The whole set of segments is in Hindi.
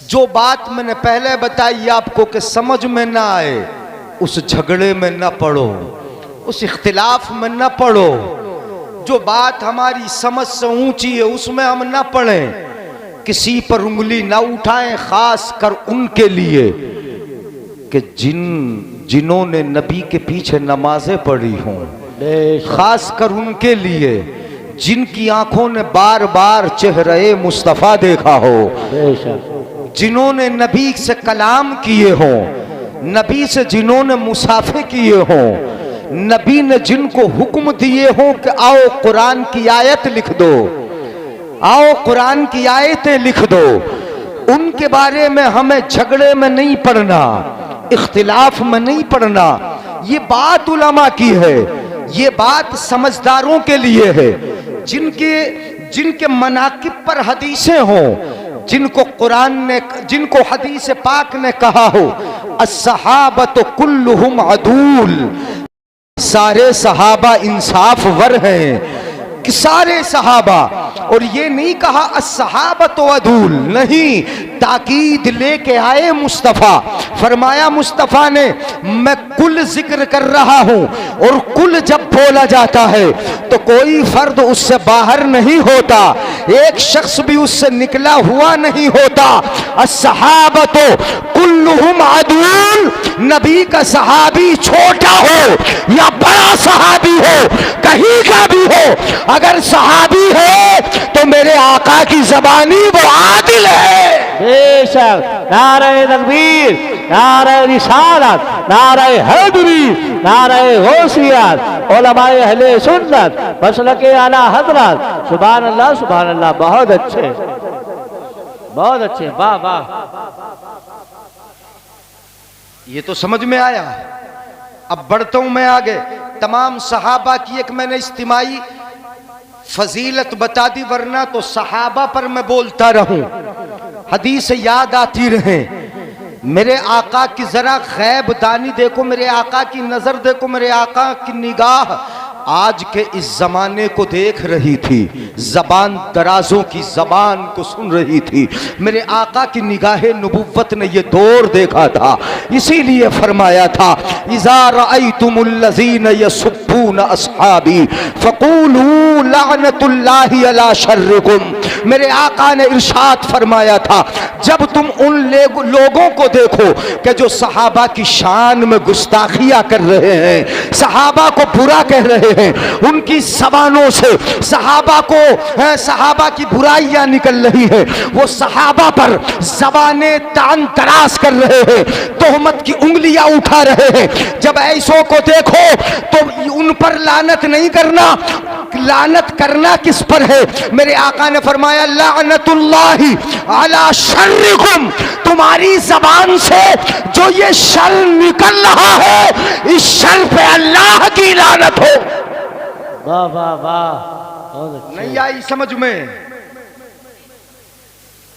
जो बात मैंने पहले बताई आपको कि समझ में ना आए, उस झगड़े में न पड़ो, उस इख्तिलाफ में न पड़ो। जो बात हमारी समझ से ऊंची है उसमें हम न पड़ें, किसी पर उंगली ना उठाएं, खास कर उनके लिए कि जिन्होंने नबी के पीछे नमाजें पढ़ी हों, खास कर उनके लिए जिनकी आंखों ने बार बार चेहरे मुस्तफ़ा देखा हो, जिन्होंने नबी से कलाम किए हों, नबी से जिन्होंने मुसाफे किए हों, नबी ने जिनको हुक्म दिए हों कि आओ कुरान की आयत लिख दो, आओ कुरान की आयतें लिख दो, उनके बारे में हमें झगड़े में नहीं पड़ना, इख्तिलाफ में नहीं पड़ना। ये बात उलमा की है, ये बात समझदारों के लिए है, जिनके मनाकिब पर हदीसें हों, जिनको कुरान ने, जिनको हदीस पाक ने कहा हो अस्सहाबतु कुल्लुहुम अदूल, सारे सहाबा इंसाफ वर हैं, कि सारे सहाबा। और ये नहीं कहा अस्सहाबतु अदूल, नहीं, ताकीद लेके आए मुस्तफ़ा, फरमाया मुस्तफ़ा ने मैं कुल जिक्र कर रहा हूं, और कुल जब बोला जाता है तो कोई फर्द उससे बाहर नहीं होता, एक शख्स भी उससे निकला हुआ नहीं होता। अस्सहाबतु कुल्लुहुम अदूल, नबी का सहाबी छोटा हो या बड़ा सहाबी हो, कहीं का भी हो, अगर सहाबी है तो मेरे आका की ज़बानी वो आदिल है। बेशक, नारे तकबीर, नारे रिसालत, नारे हैदरी, नारे गौसियत, उलमाए अहले सुन्नत, मसलके आला हज़रत, सुभान अल्लाह सुभान अल्लाह। बहुत अच्छे, बहुत अच्छे, वाह वाह। ये तो समझ में आया। अब बढ़ता हूं मैं आगे। तमाम सहाबा की एक मैंने इज्तिमाई फजीलत बता दी, वरना तो सहाबा पर मैं बोलता रहूं, हदीस याद आती रहे। मेरे आका की जरा गैब दानी देखो, मेरे आका की नजर देखो, मेरे आका की निगाह आज के इस जमाने को देख रही थी, जबान दराजों की जबान को सुन रही थी। मेरे आका की निगाहे नबुव्वत ने ये दौर देखा था, इसीलिए फरमाया था इज़ा रअयतुमुल्लज़ीना यसुब्बूना अस्हाबी फ़क़ूलू लअनतुल्लाहि अला शर्रिकुम। मेरे आका ने इरशाद फरमाया था, जब तुम उन लोगों को देखो कि जो सहाबा की शान में गुस्ताखियां कर रहे हैं, सहाबा को बुरा कह रहे हैं, उनकी जबानों से सहाबा की बुराइयां निकल रही है, वो सहाबा पर जबाने तान तराश कर रहे हैं, तोहमत की उंगलियां उठा रहे हैं, जब ऐसों को देखो तो उन पर लानत नहीं करना, लानत करना किस पर है? मेरे आका ने फरमाया लानतुल्लाहि अला शर्रिकुम, तुम्हारी जबान से जो ये शर निकल रहा है, इस शर पे अल्लाह की लानत हो। वाह वाह वाह। नहीं आई समझ में?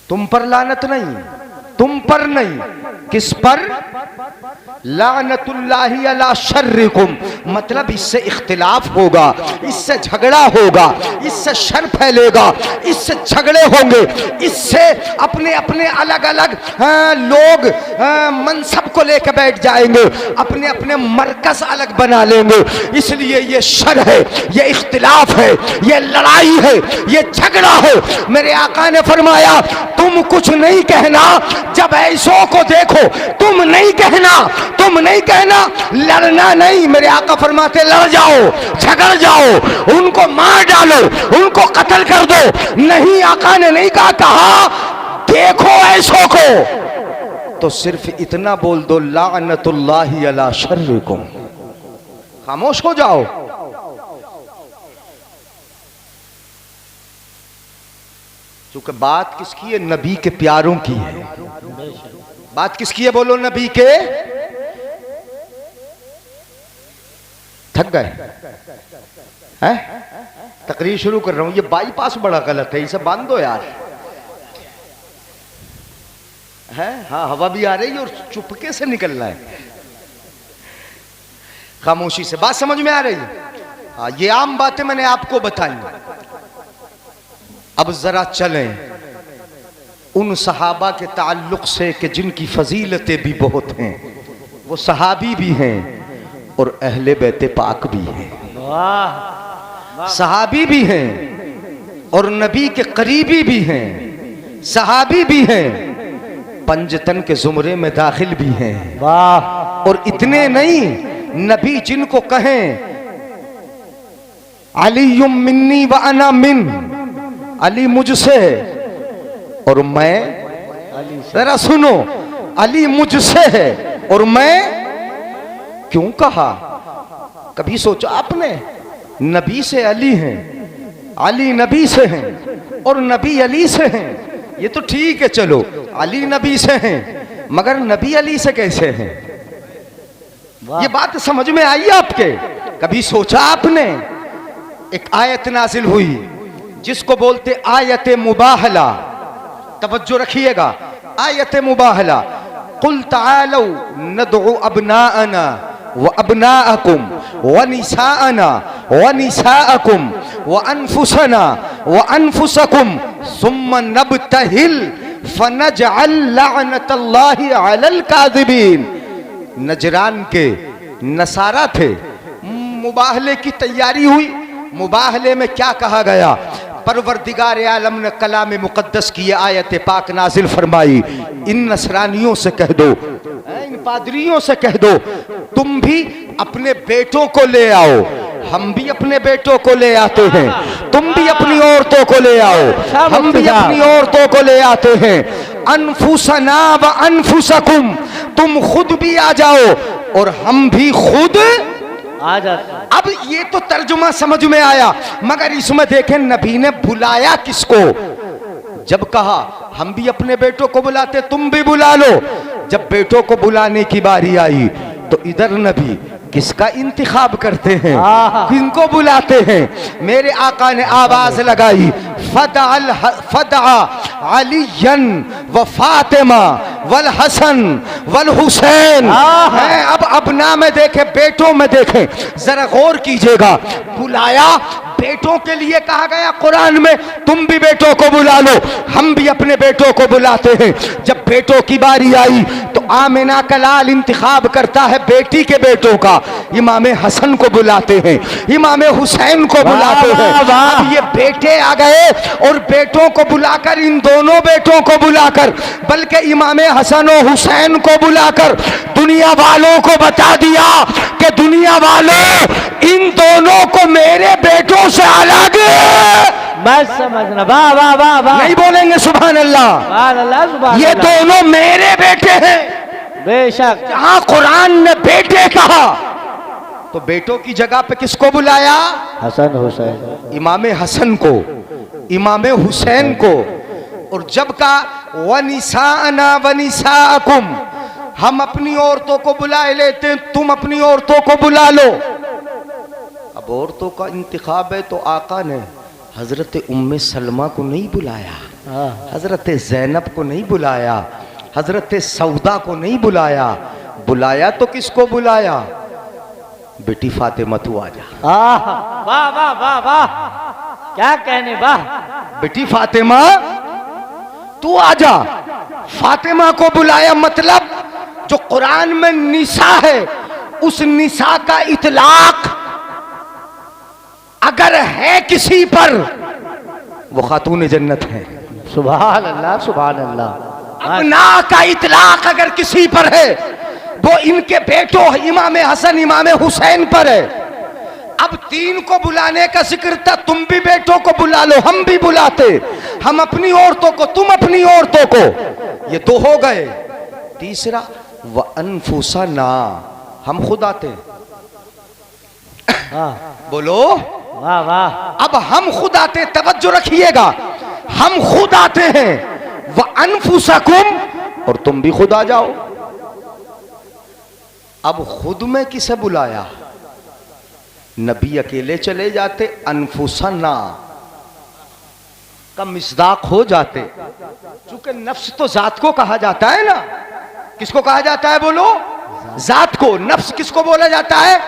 तुम पर लानत नहीं, तुम पर नहीं, किस पर? लानतुल्लाहि अला शर्रिकुम, मतलब इससे इख्तिलाफ होगा, इससे झगड़ा होगा, इससे शर फैलेगा, इससे झगड़े होंगे, इससे अपने अपने अलग अलग लोग मनसब को लेकर बैठ जाएंगे, अपने अपने मरकज अलग बना लेंगे। इसलिए ये शर है, ये इख्तिलाफ है, ये लड़ाई है, ये झगड़ा है। मेरे आका ने फरमाया तुम कुछ नहीं कहना, जब ऐसों को देखो तुम नहीं कहना, तुम नहीं कहना, लड़ना नहीं। मेरे आका फरमाते लड़ जाओ, झगड़ जाओ, उनको मार डालो, उनको कत्ल कर दो। नहीं, आका ने नहीं कहा देखो ऐसों को, तो सिर्फ इतना बोल दो लानतुल्लाहि अला शर्रिकुम, खामोश हो जाओ। क्योंकि बात किसकी है? नबी के प्यारों की है। बात किसकी है? बोलो नबी के। थक गए हैं? तकरीर शुरू कर रहा हूं। ये बाईपास बड़ा गलत है, इसे बांध दो यार। है हाँ, हवा भी आ रही है और चुपके से निकलना है, खामोशी से। बात समझ में आ रही है? हाँ, ये आम बातें मैंने आपको बताई। अब जरा चलें उन सहाबा के ताल्लुक से कि जिनकी फजीलतें भी बहुत हैं, वो सहाबी भी हैं और अहले बैत पाक भी हैं। वाह सहाबी भी हैं और नबी के करीबी भी हैं, सहाबी भी हैं, पंजतन के जुमरे में दाखिल भी हैं। वाह। और इतने नहीं, नबी जिनको कहें अलीयुम मिन्नी व अना मिन, अली मुझसे और मैं, जरा सुनो, अली मुझसे है और मैं, क्यों कहा? कभी सोचा आपने? नबी से अली हैं, अली नबी से हैं और नबी अली से हैं, ये तो ठीक है, चलो अली नबी से हैं, मगर नबी अली से कैसे हैं? ये बात समझ में आई आपके? कभी सोचा आपने? एक आयत नाजिल हुई जिसको बोलते आयत मुबाहला, तवज्जो रखिएगा, आयत मुबाहला। कुल तालौ नदउ अबनाअना व अबनाअकुम व निसाअना व निसाअकुम व अनफुसना व अनफुसकुम सुम्मा नबतहिल फनजअल लअनतल्लाहि अलल काज़िबीन। नजरान के नसारा थे, मुबाहले की तैयारी हुई। मुबाहले में क्या कहा गया? परवरदिगार आलम ने कलाम मुकद्दस की ये आयत पाक नाजिल फरमाई, इन नसरानियों से कह दो, इन पादरियों से कह दो, तुम भी अपने बेटों को ले आओ, हम भी अपने बेटों को ले आते हैं, तुम भी अपनी औरतों को ले आओ, हम भी अपनी औरतों को ले आते हैं। अनफुसना व अनफुसकुम, तुम खुद भी आ जाओ और हम भी खुद आ जाते। अब ये तो तर्जुमा समझ में आया, मगर इसमें देखें नबी ने बुलाया किसको? जब कहा हम भी अपने बेटों को बुलाते, तुम भी बुला लो, जब बेटों को बुलाने की बारी आई तो इधर नबी किसका इंतिखाब करते हैं, किनको बुलाते हैं? मेरे आका ने आवाज लगाई, फदअ अलीयन व फातिमा वल हसन वल हुसैन। अब अपना में देखे, बेटों में देखे, जरा गौर कीजिएगा, बुलाया बेटों के लिए कहा गया कुरान में, तुम भी बेटों को बुला लो, हम भी अपने बेटों को बुलाते हैं। जब बेटों की बारी आई तो आमिना का लाल इंतिखाब करता है बेटी के बेटों का, इमाम हसन को बुलाते हैं, इमाम हुसैन को बुलाते हैं। अब ये बेटे आ गए और बेटों को बुलाकर, इन दोनों बेटों को बुलाकर, बल्कि इमाम हसन और हुसैन को बुलाकर दुनिया वालों को बता दिया कि दुनिया वालों, इन दोनों को मेरे बेटों से अलग बस समझना। वाह वाह वाह वाह। नहीं बोलेंगे सुभान अल्लाह? सुभान ये अल्लाह। दोनों मेरे बेटे हैं। बेशक। जहां कुरान ने बेटे कहा तो बेटों की जगह पे किसको बुलाया? हसन हुसैन, इमाम हसन को, इमाम हुसैन को। और जब कहा वनिसाअना वनिसाअकुम, हम अपनी औरतों को बुला लेते हैं, तुम अपनी औरतों को बुला लो। अब औरतों का इंतिखाब है तो आका ने हजरत उम्मे सलमा को नहीं बुलाया, हजरत जैनब को नहीं बुलाया, हजरत सौदा को नहीं बुलाया, बुलाया तो किसको बुलाया? बेटी फातिमा तू आ जा। वाह वाह वाह वाह, क्या कहने, वाह। बेटी फातिमा तू आ जा। फातिमा को बुलाया, मतलब जो कुरान में निसा है, उस निसा का इतलाक अगर है किसी पर, वो खातून जन्नत है। सुभान अल्लाह सुभान अल्लाह। अपना का इतलाक अगर किसी पर है, वो इनके बेटों इमाम हसन इमाम हुसैन पर है। अब तीन को बुलाने का जिक्र था, तुम भी बेटों को बुला लो, हम भी बुलाते, हम अपनी औरतों को, तुम अपनी औरतों को, ये दो हो गए। तीसरा व अनफुसना, हम खुद आते। बोलो वाह वाह। अब हम खुद आते, तवज्जो रखिएगा, हम खुद आते हैं। व अनफुसकुम, और तुम भी खुद आ जाओ। अब खुद में किसे बुलाया? नबी अकेले चले जाते, अनफुसना का मिसदाक हो जाते। चूंकि नफ्स तो जात को कहा जाता है ना, किसको कहा जाता है बोलो? जात को। नफ्स किसको बोला जाता है?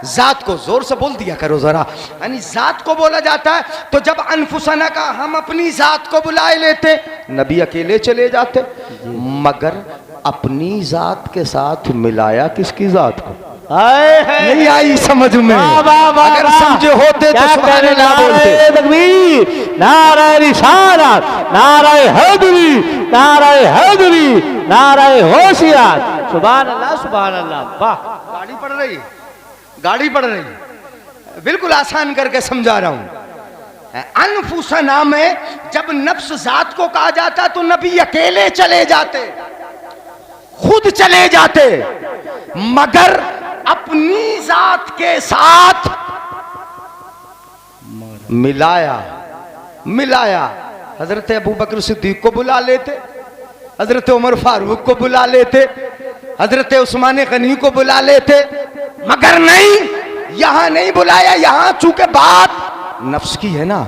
जात को जोर से बोल दिया करो जरा, यानी जात को बोला जाता है। तो जब अनफुसना का हम अपनी जात को बुलाए लेते, नबी अकेले चले जाते, मगर अपनी जात के साथ मिलाया किसकी जात को? नहीं आई समझ में? अगर समझे होते तो सुभान अल्लाह बोलते। तकबीर, नारे रिसालत, नारे हैदरी, नारे हैदरी, नारे होशियार, सुभान अल्लाह, सुभान अल्लाह। वाह, गाड़ी पड़ रही है, गाड़ी पड़ रही है, बिल्कुल आसान करके समझा रहा हूं। अनफुसना में जब नफ्स जात को कहा जाता तो नबी अकेले चले जाते, खुद चले जाते, मगर अपनी जात के साथ मिलाया। हजरत अबू बकर सिद्दीक को बुला लेते, हजरत उमर फारूक को बुला लेते, हजरत उस्मान गनी को बुला लेते, मगर नहीं, यहां नहीं बुलाया। यहां चूंकि बात नफ्स की है ना,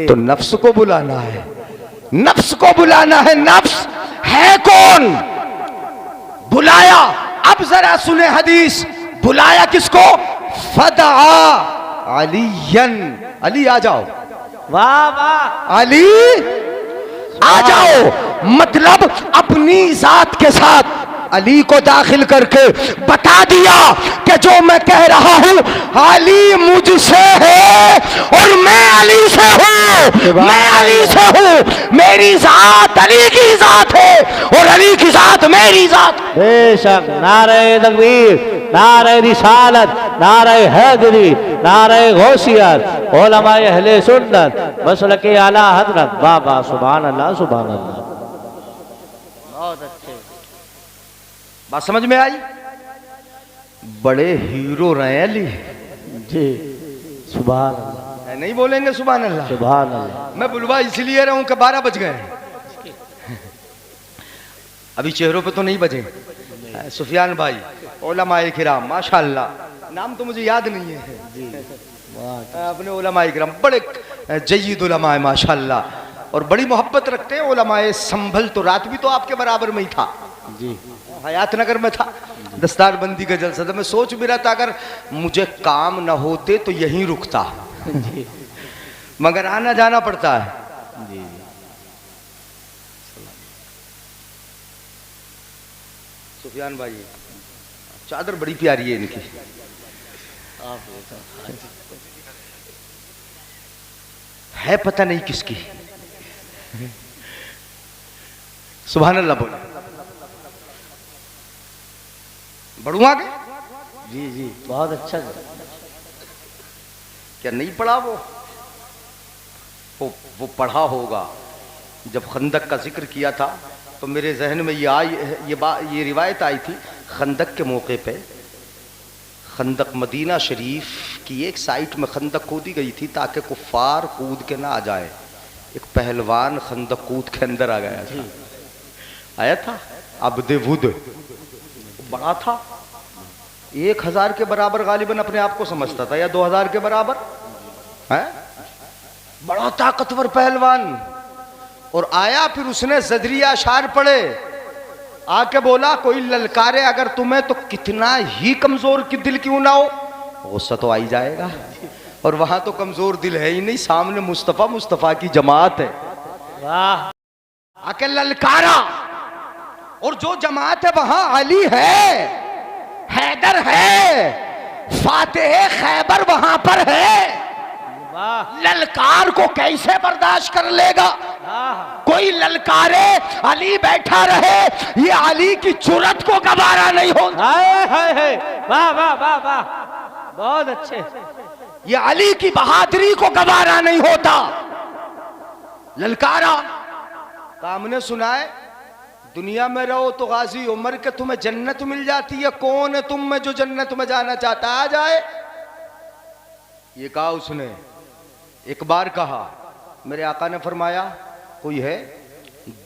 तो नफ्स को बुलाना है, नफ्स को बुलाना है। नफ्स है कौन? बुलाया। अब जरा सुने हदीस, बुलाया किसको? फदा अलीयन, अली आ जाओ, वाह वाह, अली आ जाओ। मतलब अपनी जात के साथ अली को दाखिल करके बता दिया कि जो मैं कह रहा हूं अली मुझसे है और मैं अली से हूं, मैं अली से हूं। मेरी जात अली की जात है और अली की जात मेरी जात। बेशक, नारे तकबीर, नारे रिसालत, नारे हैदरी, नारे गौसियत, उलमाए अहले सुन्नत, मसलके आला हजरत। वाह वाह, सुभान अल्लाह, सुभान अल्लाह। बहुत अच्छे, बात समझ में आई? बड़े हीरो रहे अली जी, सुभान अल्लाह। नहीं बोलेंगे सुभान अल्लाह? सुभान अल्लाह। मैं बुलवा इसलिए रहा हूं कि 12 बज गए, अभी चेहरों पे तो नहीं बजे। सुफियान भाई, उलमाए किराम, माशाअल्लाह, नाम तो मुझे याद नहीं है, अपने उलमाए किराम बड़े जय्यद उलमा है माशाअल्लाह, और बड़ी मोहब्बत रखते हैं उलमाए। संभल तो रात भी तो आपके बराबर में ही था जी, हयात नगर में था, दस्तार बंदी का जलसा था। मैं सोच भी रहा था अगर मुझे काम न होते तो यहीं रुकता, मगर आना जाना पड़ता है जी। सुफियान भाई, चादर बड़ी प्यारी है इनकी, है पता नहीं किसकी। सुभान अल्लाह बोला, बढ़ू आगे जी जी, बहुत अच्छा। क्या नहीं पढ़ा? वो पढ़ा होगा। जब खंदक का जिक्र किया था तो मेरे जहन में ये रिवायत आई थी। खंदक के मौके पे, खंदक मदीना शरीफ की एक साइड में खंदक खोदी गई थी ताकि कुफ्फार कूद के ना आ जाए। एक पहलवान खंदक कूद के अंदर आ गया था, आया था, अब्दे वुद, बड़ा था, 1000 के बराबर गालिबन अपने आप को समझता था, या 2000 के बराबर है, बड़ा ताकतवर पहलवान। और आया, फिर उसने ज़दरिया अशार पढ़े, आके बोला कोई ललकारे अगर तुम्हें तो कितना ही कमजोर की दिल क्यों ना हो, गुस्सा तो आ ही जाएगा। और वहां तो कमजोर दिल है ही नहीं, सामने मुस्तफा की जमात है। वाह, आके ललकारा, और जो जमात है वहां अली है, हैदर है, फातेह खैबर वहां पर है। ललकार को कैसे बर्दाश्त कर लेगा? कोई ललकारे, अली बैठा रहे, ये अली की जुर्रत को गवारा नहीं होता। वाह वाह वाह वाह, बहुत अच्छे। ये अली की बहादुरी को गवारा नहीं होता। ललकारा, कामने सुनाए, दुनिया में रहो तो गाजी उमर के तुम्हें जन्नत मिल जाती है, कौन है तुम में जो जन्नत में जाना चाहता आ जाए? ये कहा उसने, एक बार कहा, मेरे आका ने फरमाया कोई है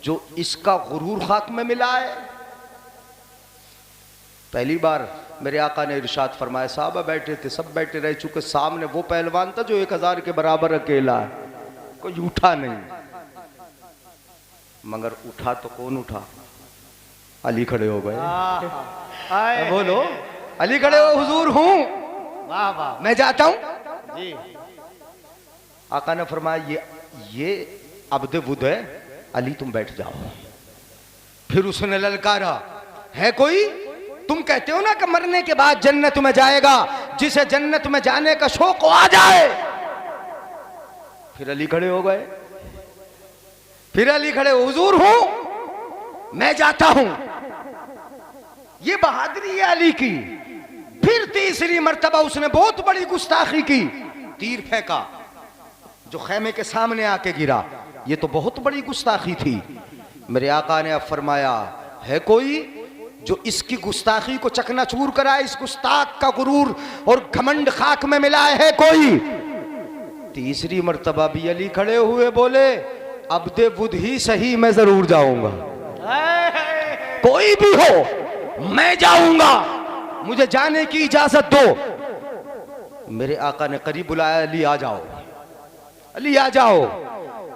जो इसका गुरूर खाक में मिला है? पहली बार मेरे आका ने इरशाद फरमाया, साहबा बैठे थे, सब बैठे रह चुके, सामने वो पहलवान था जो 1000 के बराबर अकेला है, कोई उठा नहीं। मगर उठा तो कौन उठा? अली खड़े हो गए। बोलो, अली खड़े हो, हुजूर हूं, वाह वाह मैं जाता हूं। जी। आका ने फरमाया ये अब्द वुद है, अली तुम बैठ जाओ। फिर उसने ललकारा, है कोई? तुम कहते हो ना कि मरने के बाद जन्नत में जाएगा, जिसे जन्नत में जाने का शौक आ जाए। फिर अली खड़े हो गए। फिर अली खड़े, हुजूर हूं, मैं जाता हूं। ये बहादुरी है अली की। फिर तीसरी मर्तबा उसने बहुत बड़ी गुस्ताखी की, तीर फेंका जो खैमे के सामने आके गिरा। ये तो बहुत बड़ी गुस्ताखी थी। मेरे आका ने अब फरमाया, है कोई जो इसकी गुस्ताखी को चकनाचूर कराए? इस गुस्ताख का गुरूर और घमंड खाक में मिलाए, है कोई? तीसरी मर्तबा भी अली खड़े हुए, बोले अब्दे वुद ही सही, मैं जरूर जाऊंगा। कोई भी हो मैं जाऊंगा, मुझे जाने की इजाजत दो। मेरे आका ने करीब बुलाया, अली आ जाओ, अली आ जाओ।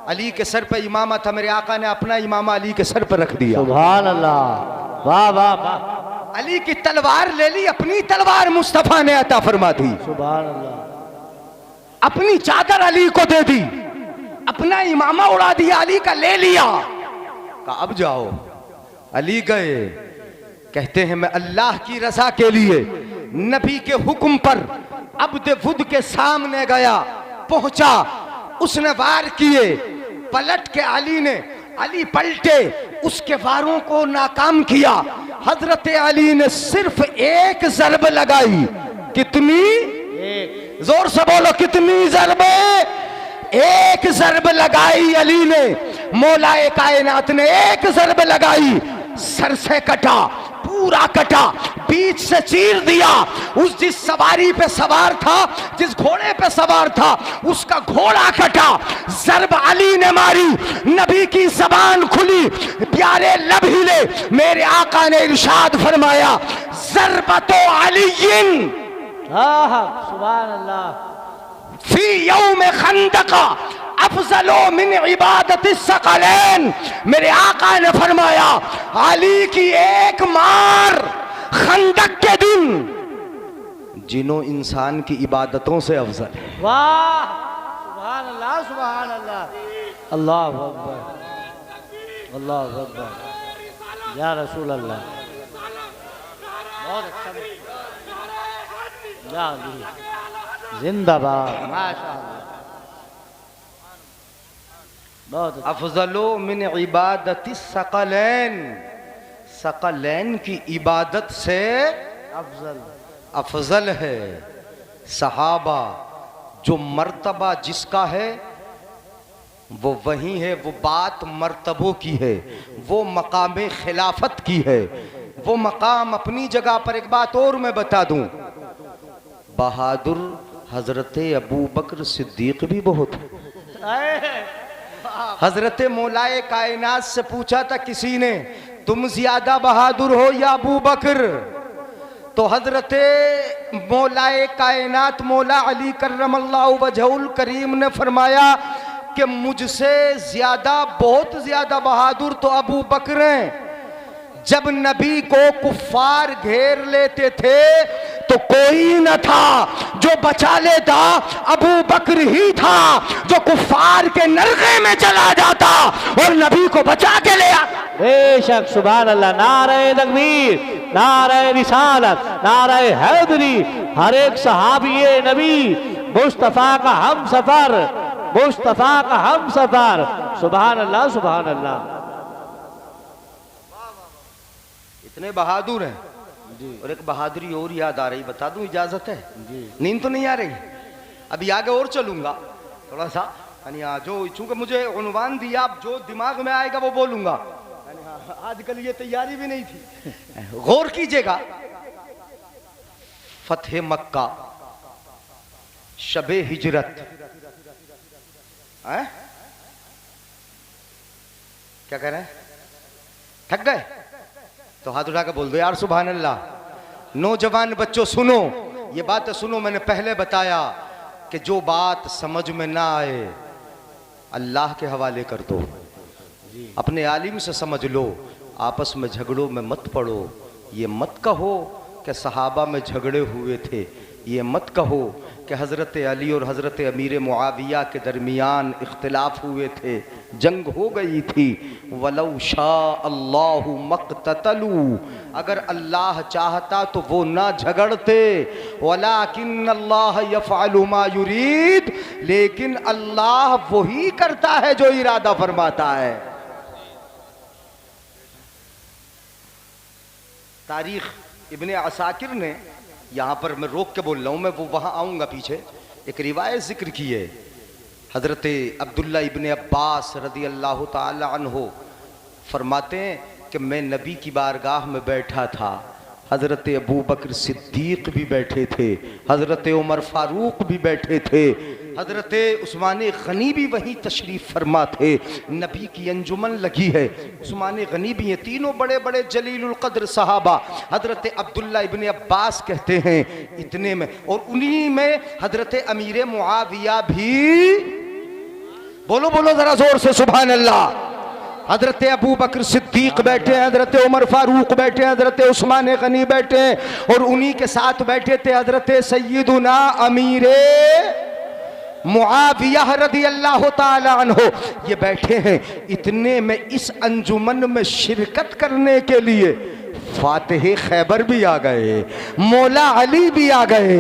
अली के सर पे इमामा था, मेरे आका ने अपना इमामा अली के सर पर रख दिया। सुभान अल्लाह, वाह वाह वाह। अली की तलवार ले ली, अपनी तलवार मुस्तफा ने अता फरमा दी। सुभान अल्लाह। अपनी चादर अली को दे दी, अपना इमामा उड़ा दिया, अली का ले लिया। कहा अब जाओ। अली गए। कहते हैं मैं अल्लाह की रजा के लिए नबी के हुक्म पर अब्द वुद के सामने गया, पहुंचा, उसने वार किए, पलट के अली पलटे, उसके वारों को नाकाम किया। हजरत अली ने सिर्फ एक ज़रब लगाई। कितनी? एक। जोर से बोलो, कितनी ज़रबे? एक ज़रब लगाई अली ने, मौलाए कायनात ने एक ज़रब लगाई, सर से कटा, पूरा कटा, बीच से चीर दिया। उस जिस सवारी पे सवार था, जिस घोड़े पे सवार था, उसका घोड़ा कटा। ज़रब अली ने मारी, नबी की ज़बान खुली, प्यारे लब हिले। मेरे आका ने इरशाद फरमाया, ज़रबतो अलीयिन सुभान अल्लाह फी यौम खंदका अफजलो मिन इबादत सकलैन। मेरे आका ने फरमाया, अली की एक मार खंदक के दिन जिनों इंसान की इबादतों से अफजल है। वाह, सुभान अल्लाह, सुभान अल्लाह। अल्लाहु अकबर, अल्लाहु अकबर, या रसूल अल्लाह। बहुत अच्छा, या अली जिंदाबाद, माशाअल्लाह, बहुत अच्छा। अफजलो मिन इबादत सकलैन, सकलैन की इबादत से अफजल अफजल है। सहाबा जो मर्तबा जिसका है वो वही है, वो बात मर्तबों की है, वो मकाम खिलाफत की है, वो मकाम अपनी जगह पर। एक बात और मैं बता दूं, बहादुर हजरत अबू बकर सिद्दीक भी बहुत है। हजरत मौलाए कायनात से पूछा था किसी ने, तुम ज्यादा बहादुर हो या अबू बकर? तो हजरत मौलाए कायनात मौला अली करमल्लाहु वजहुल करीम ने फरमाया कि मुझसे ज्यादा, बहुत ज्यादा बहादुर तो अबू बकर हैं। जब नबी को कुफ्फार घेर लेते थे तो कोई न था जो बचा लेता, अबू बकर ही था जो कुफ्फार के नरके में चला जाता और नबी को बचा के ले आता। बेशक, सुभान अल्लाह। नारे तकबीर, नारे रिसालत, नारे हैदरी। हर एक सहाबी नबी मुस्तफा का हम सफर, मुस्तफा का हम सफर। सुभान अल्लाह, सुभान अल्लाह। इतने बहादुर हैं जी। और एक बहादुरी और याद आ रही, बता दूं, इजाजत है जी? नींद तो नहीं आ रही? अभी आगे और चलूंगा थोड़ा सा, जो चूंकि मुझे उन्वान दिया, अब जो दिमाग में आएगा वो बोलूंगा। आजकल ये तैयारी भी नहीं थी। गौर कीजिएगा, फतह मक्का, शबे हिजरत, क्या कह रहे हैं? थक गए तो हाथ उठा के बोल दो यार सुभान अल्लाह। नौजवान बच्चों सुनो, ये बात सुनो। मैंने पहले बताया कि जो बात समझ में ना आए अल्लाह के हवाले कर दो, अपने आलिम से समझ लो, आपस में झगड़ों में मत पड़ो। ये मत कहो कि सहाबा में झगड़े हुए थे, ये मत कहो कि हज़रत अली और हज़रत अमीर मुआविया के दरमियान इख्तिलाफ हुए थे, जंग हो गई थी। वलौ शाअ अल्लाहु मक़ततलू, अगर अल्लाह चाहता तो वो ना झगड़ते। वलाकिन अल्लाह यफ़अलु मा युरीद, लेकिन अल्लाह वही करता है जो इरादा फरमाता है। तारीख इब्ने असाकिर ने, यहाँ पर मैं रोक के बोल रहा हूँ, मैं वो वहाँ आऊँगा पीछे, एक रिवायत जिक्र की है। हज़रत अब्दुल्ला इब्ने अब्बास रदी अल्लाह ताला अन्हो फरमाते हैं कि मैं नबी की बारगाह में बैठा था, हज़रत अबू बकर सिद्दीक़ भी बैठे थे, हज़रत उमर फ़ारूक भी बैठे थे, हज़रत उस्मान गनी भी वहीं तशरीफ़ फरमा थे। नबी की अंजुमन लगी है, उस्मान गनी भी हैं, तीनों बड़े बड़े जलीलुल क़द्र सहाबा। हज़रत अब्दुल्ला इब्ने अब्बास कहते हैं इतने में, और उन्हीं में हज़रत अमीर मुआविया भी, बोलो बोलो ज़रा ज़ोर से सुभान अल्लाह। हज़रत अबू बकर सिद्दीक़ बैठे हैं, हज़रत उमर फ़ारूक बैठे हैं, हज़रत उस्मान गनी बैठे हैं, और उन्हीं के साथ बैठे थे हज़रत सय्यदुना अमीर मुआविया रदी अल्लाह ताला अन्हो, ये बैठे हैं। इतने में इस अंजुमन में शिरकत करने के लिए फातिह खैबर भी आ गए, मौला अली भी आ गए,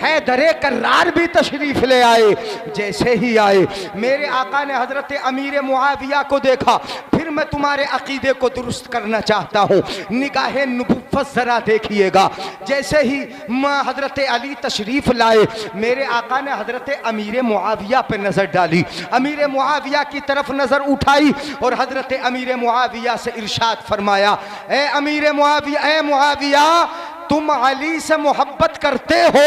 हैदरे कर्रार भी तशरीफ ले आए। जैसे ही आए मेरे आका ने हज़रत अमीर मुआविया को देखा, फिर मैं तुम्हारे अकीदे को दुरुस्त करना चाहता हूँ, निगाहे नबुव्वत ज़रा देखिएगा। जैसे ही हज़रत अली तशरीफ़ लाए, मेरे आका ने हज़रत अमीर मुआविया पे नज़र डाली, अमीर मुआविया की तरफ नज़र उठाई, और हज़रत अमीर मुआविया से इरशाद फरमाया, ए अमीर मुआविया, ए मुआविया, तुम अली से मोहब्बत करते हो?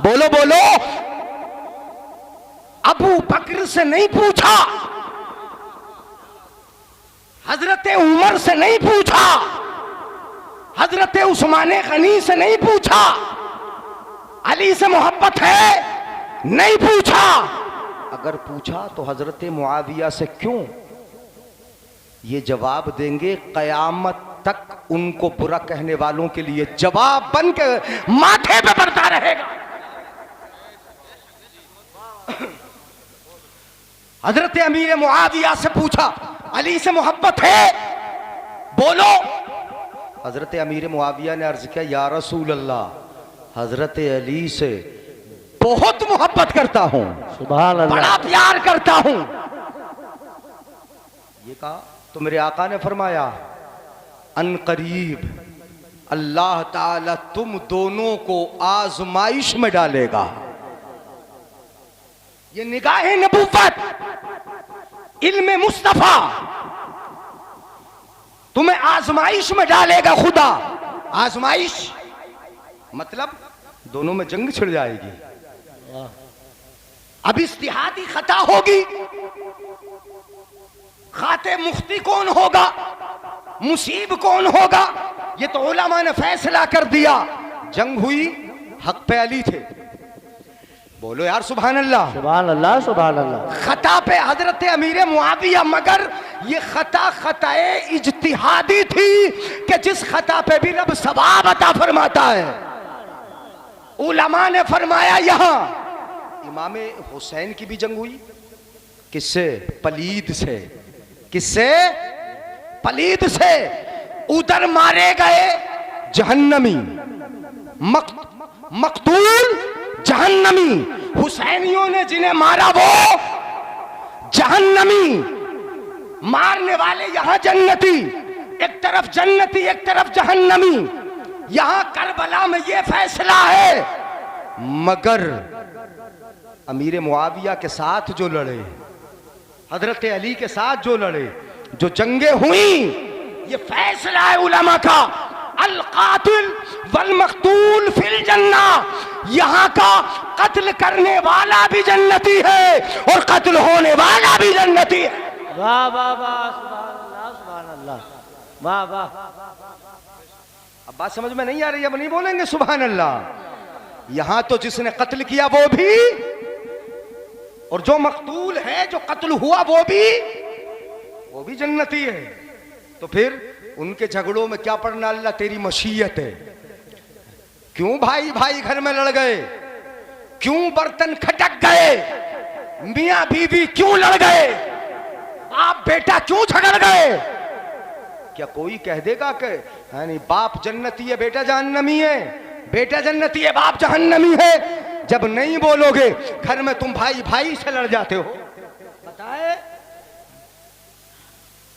बोलो बोलो। अबू बकर से नहीं पूछा, हजरत उमर से नहीं पूछा, हजरत उस्मान गनी से नहीं पूछा, अली से मोहब्बत है नहीं पूछा। अगर पूछा तो हजरत मुआविया से क्यों? ये जवाब देंगे कयामत तक उनको बुरा कहने वालों के लिए जवाब बन के माथे पे पड़ता रहेगा। हजरत अमीर मुआविया से पूछा, अली से मोहब्बत है? बोलो। हजरत अमीर मुआविया ने अर्ज किया, या रसूल अल्लाह, हजरत अली से बहुत मोहब्बत करता हूं, सुभान अल्लाह, बड़ा प्यार करता हूं। ये कहा तो मेरे आका ने फरमाया, अन करीब अल्लाह ताला तुम दोनों को आजमाइश में डालेगा। ये निगाहे नबुव्वत, इल्मे मुस्तफा, तुम्हें आजमाइश में डालेगा खुदा। आजमाइश मतलब दोनों में जंग छिड़ जाएगी। अब इस्तिहादी खता होगी, खाते मुफ्ती कौन होगा, मुसीब कौन होगा, ये तो उलमा ने फैसला कर दिया। जंग हुई, हक पे अली थे। बोलो यार सुभान अल्लाह, सुभान अल्लाह, सुभान अल्लाह। खता पे हजरत अमीर मुआविया, मगर ये खता खताए इज्तिहादी थी कि जिस खता पे भी रब सवाब अता फरमाता है। उलमा ने फरमाया यहां इमाम हुसैन की भी जंग हुई, किससे? पलीद से। किससे? पलीद से। उधर मारे गए जहन्नमी, मकतूल जहन्नमी। हुसैनियों ने जिन्हें मारा वो जहन्नमी, मारने वाले यहां जन्नती। एक तरफ जन्नती, एक तरफ जहन्नमी। यहां करबला में यह फैसला है। मगर अमीर मुआविया के साथ जो लड़े, हजरत अली के साथ जो लड़े, जो जंगे हुई, ये फैसला है उलमा का, अल कातिल वल मकतूल फिल जन्ना। यहां का कत्ल करने वाला भी जन्नती है और कत्ल होने वाला भी जन्नती है। वाह वाह वाह, सुभान अल्लाह, सुभान अल्लाह, वाह वाह। अब बात समझ में नहीं आ रही? अब नहीं बोलेंगे सुभान अल्लाह। यहां तो जिसने कत्ल किया वो भी, और जो मकतूल है, जो कत्ल हुआ वो भी जन्नती है। तो फिर उनके झगड़ों में क्या पढ़ना? अल्लाह तेरी मशीयत है। क्यों भाई भाई घर में लड़ गए, क्यों बर्तन खटक गए, मियां बीवी क्यों लड़ गए, बाप बेटा क्यों झगड़ गए? क्या कोई कह देगा कि यानी बाप जन्नती है बेटा जहन्नमी है, बेटा जन्नती है बाप जहन्नमी है? जब नहीं बोलोगे घर में तुम भाई भाई से लड़ जाते हो। बताए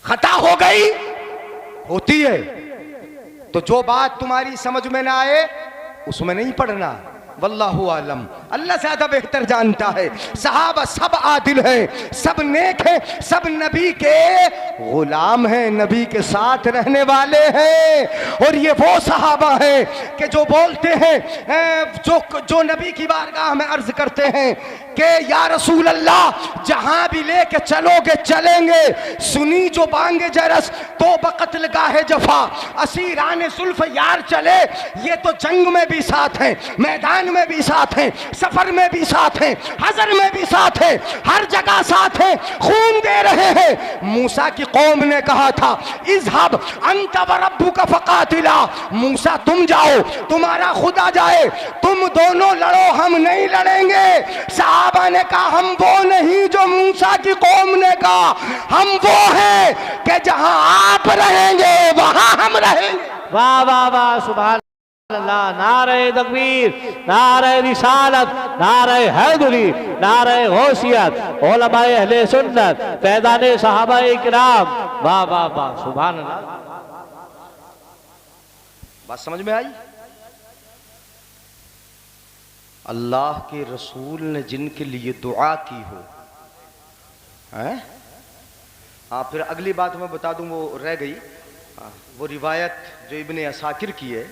खता हो गई, होती है, तो जो बात तुम्हारी समझ में ना आए उसमें नहीं पढ़ना। वल्लाहु आलम, अल्लाह ज्यादा बेहतर जानता है। सहाबा सब आदिल हैं, सब नेक हैं, सब नबी के गुलाम हैं, नबी के साथ रहने वाले हैं। और ये वो सहाबा हैं कि जो बोलते हैं, जो नबी की बारगाह में अर्ज करते हैं कि या रसूल अल्लाह जहां भी लेके चलोगे चलेंगे, सुनी जो बांगे जरस तो बकतल गाहे जफा, असीराने सुल्फ यार चले, ये तो जंग में भी साथ हैं, मैदान में भी साथ हैं, सफर में भी साथ हैं, हजर में भी साथ हैं, हर जगह साथ हैं, खून दे रहे हैं। मूसा की कौम ने कहा था इज़हब अंत व रब्बुका फकातिला, मूसा तुम जाओ तुम्हारा खुदा जाए, तुम दोनों लड़ो हम नहीं लड़ेंगे। सहाबा ने कहा हम वो नहीं जो मूसा की कौम ने कहा, हम वो हैं कि जहां आप रहेंगे वहां हम रहेंगे। वाह वाह वाह, सुभान अल्लाह। नारे तकबीर, नारे रिसालत, नारे हैदरी, नारे गौसियत, उलमाए अहले सुन्नत, फैज़ाने सहाबाए किराम। वाह वाह वाह, सुभान अल्लाह। बात समझ में आई? अल्लाह के रसूल ने जिनके लिए दुआ की हो, हैं? हाँ, फिर अगली बात मैं बता दूं, वो रह गई। वो रिवायत जो इब्ने असाकिर की है,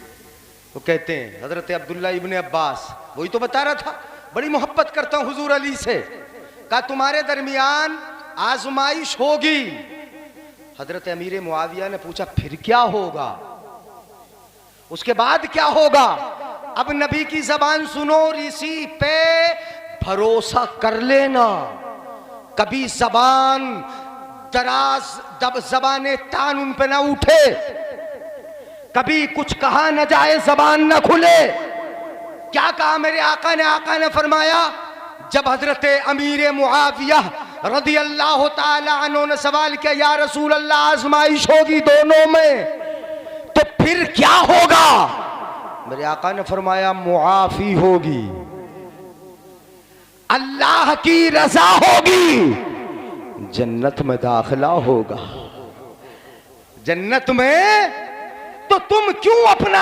वो कहते हैं हजरत अब्दुल्ला इब्ने अब्बास, वही तो बता रहा था, बड़ी मोहब्बत करता हूं हुजूर अली से, कहा तुम्हारे दरमियान आजमाइश होगी। हजरत अमीर मुआविया ने पूछा फिर क्या होगा, उसके बाद क्या होगा? अब नबी की जबान सुनो और इसी पे भरोसा कर लेना। कभी जबान दराज जबाने तान उन पे ना उठे, कभी कुछ कहा न जाए, जबान न खुले। क्या कहा मेरे आका ने फरमाया, जब हजरत अमीर मुआविया रदी अल्लाह ताला अन्हु ने सवाल किया या रसूल अल्लाह आजमाइश होगी दोनों में, तो फिर क्या होगा? मेरे आका ने फरमाया मुआफी होगी, अल्लाह की रजा होगी, जन्नत में दाखिला होगा। जन्नत में तो तुम क्यों अपना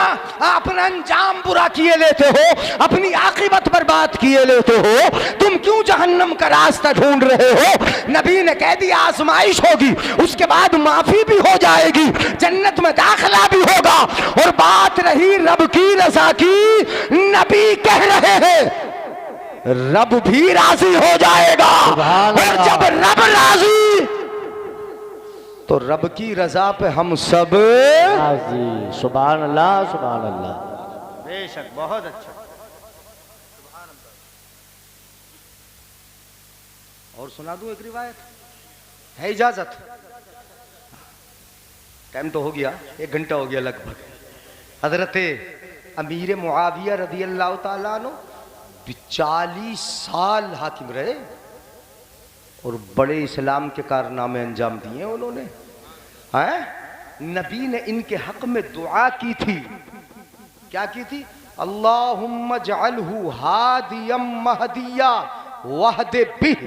अंजाम बुरा किए लेते हो, अपनी आखिरत बर्बाद किए लेते हो? तुम क्यों जहन्नम का रास्ता ढूंढ रहे हो? नबी ने कह दिया आजमाइश होगी, उसके बाद माफी भी हो जाएगी, जन्नत में दाखिला भी होगा। और बात रही रब की रजा की, नबी कह रहे हैं रब भी राजी हो जाएगा। और जब रब राजी तो रब की रजा पे हम सब राजी। सुभान अल्लाह, सुभान अल्लाह। बेशक, बहुत अच्छा। और सुना दूं एक रिवायत, है इजाजत? टाइम तो हो गया, 1 घंटा हो गया लगभग। हजरत अमीर मुआविया रदी अल्लाह ताला अन्हु 40 साल हाकिम रहे और बड़े इस्लाम के कारनामे अंजाम दिए उन्होंने। हैं? नबी ने इनके हक में दुआ की थी। क्या की थी? अल्लाहुम्मा जअलहु हादियम महदिया वहदे बिह।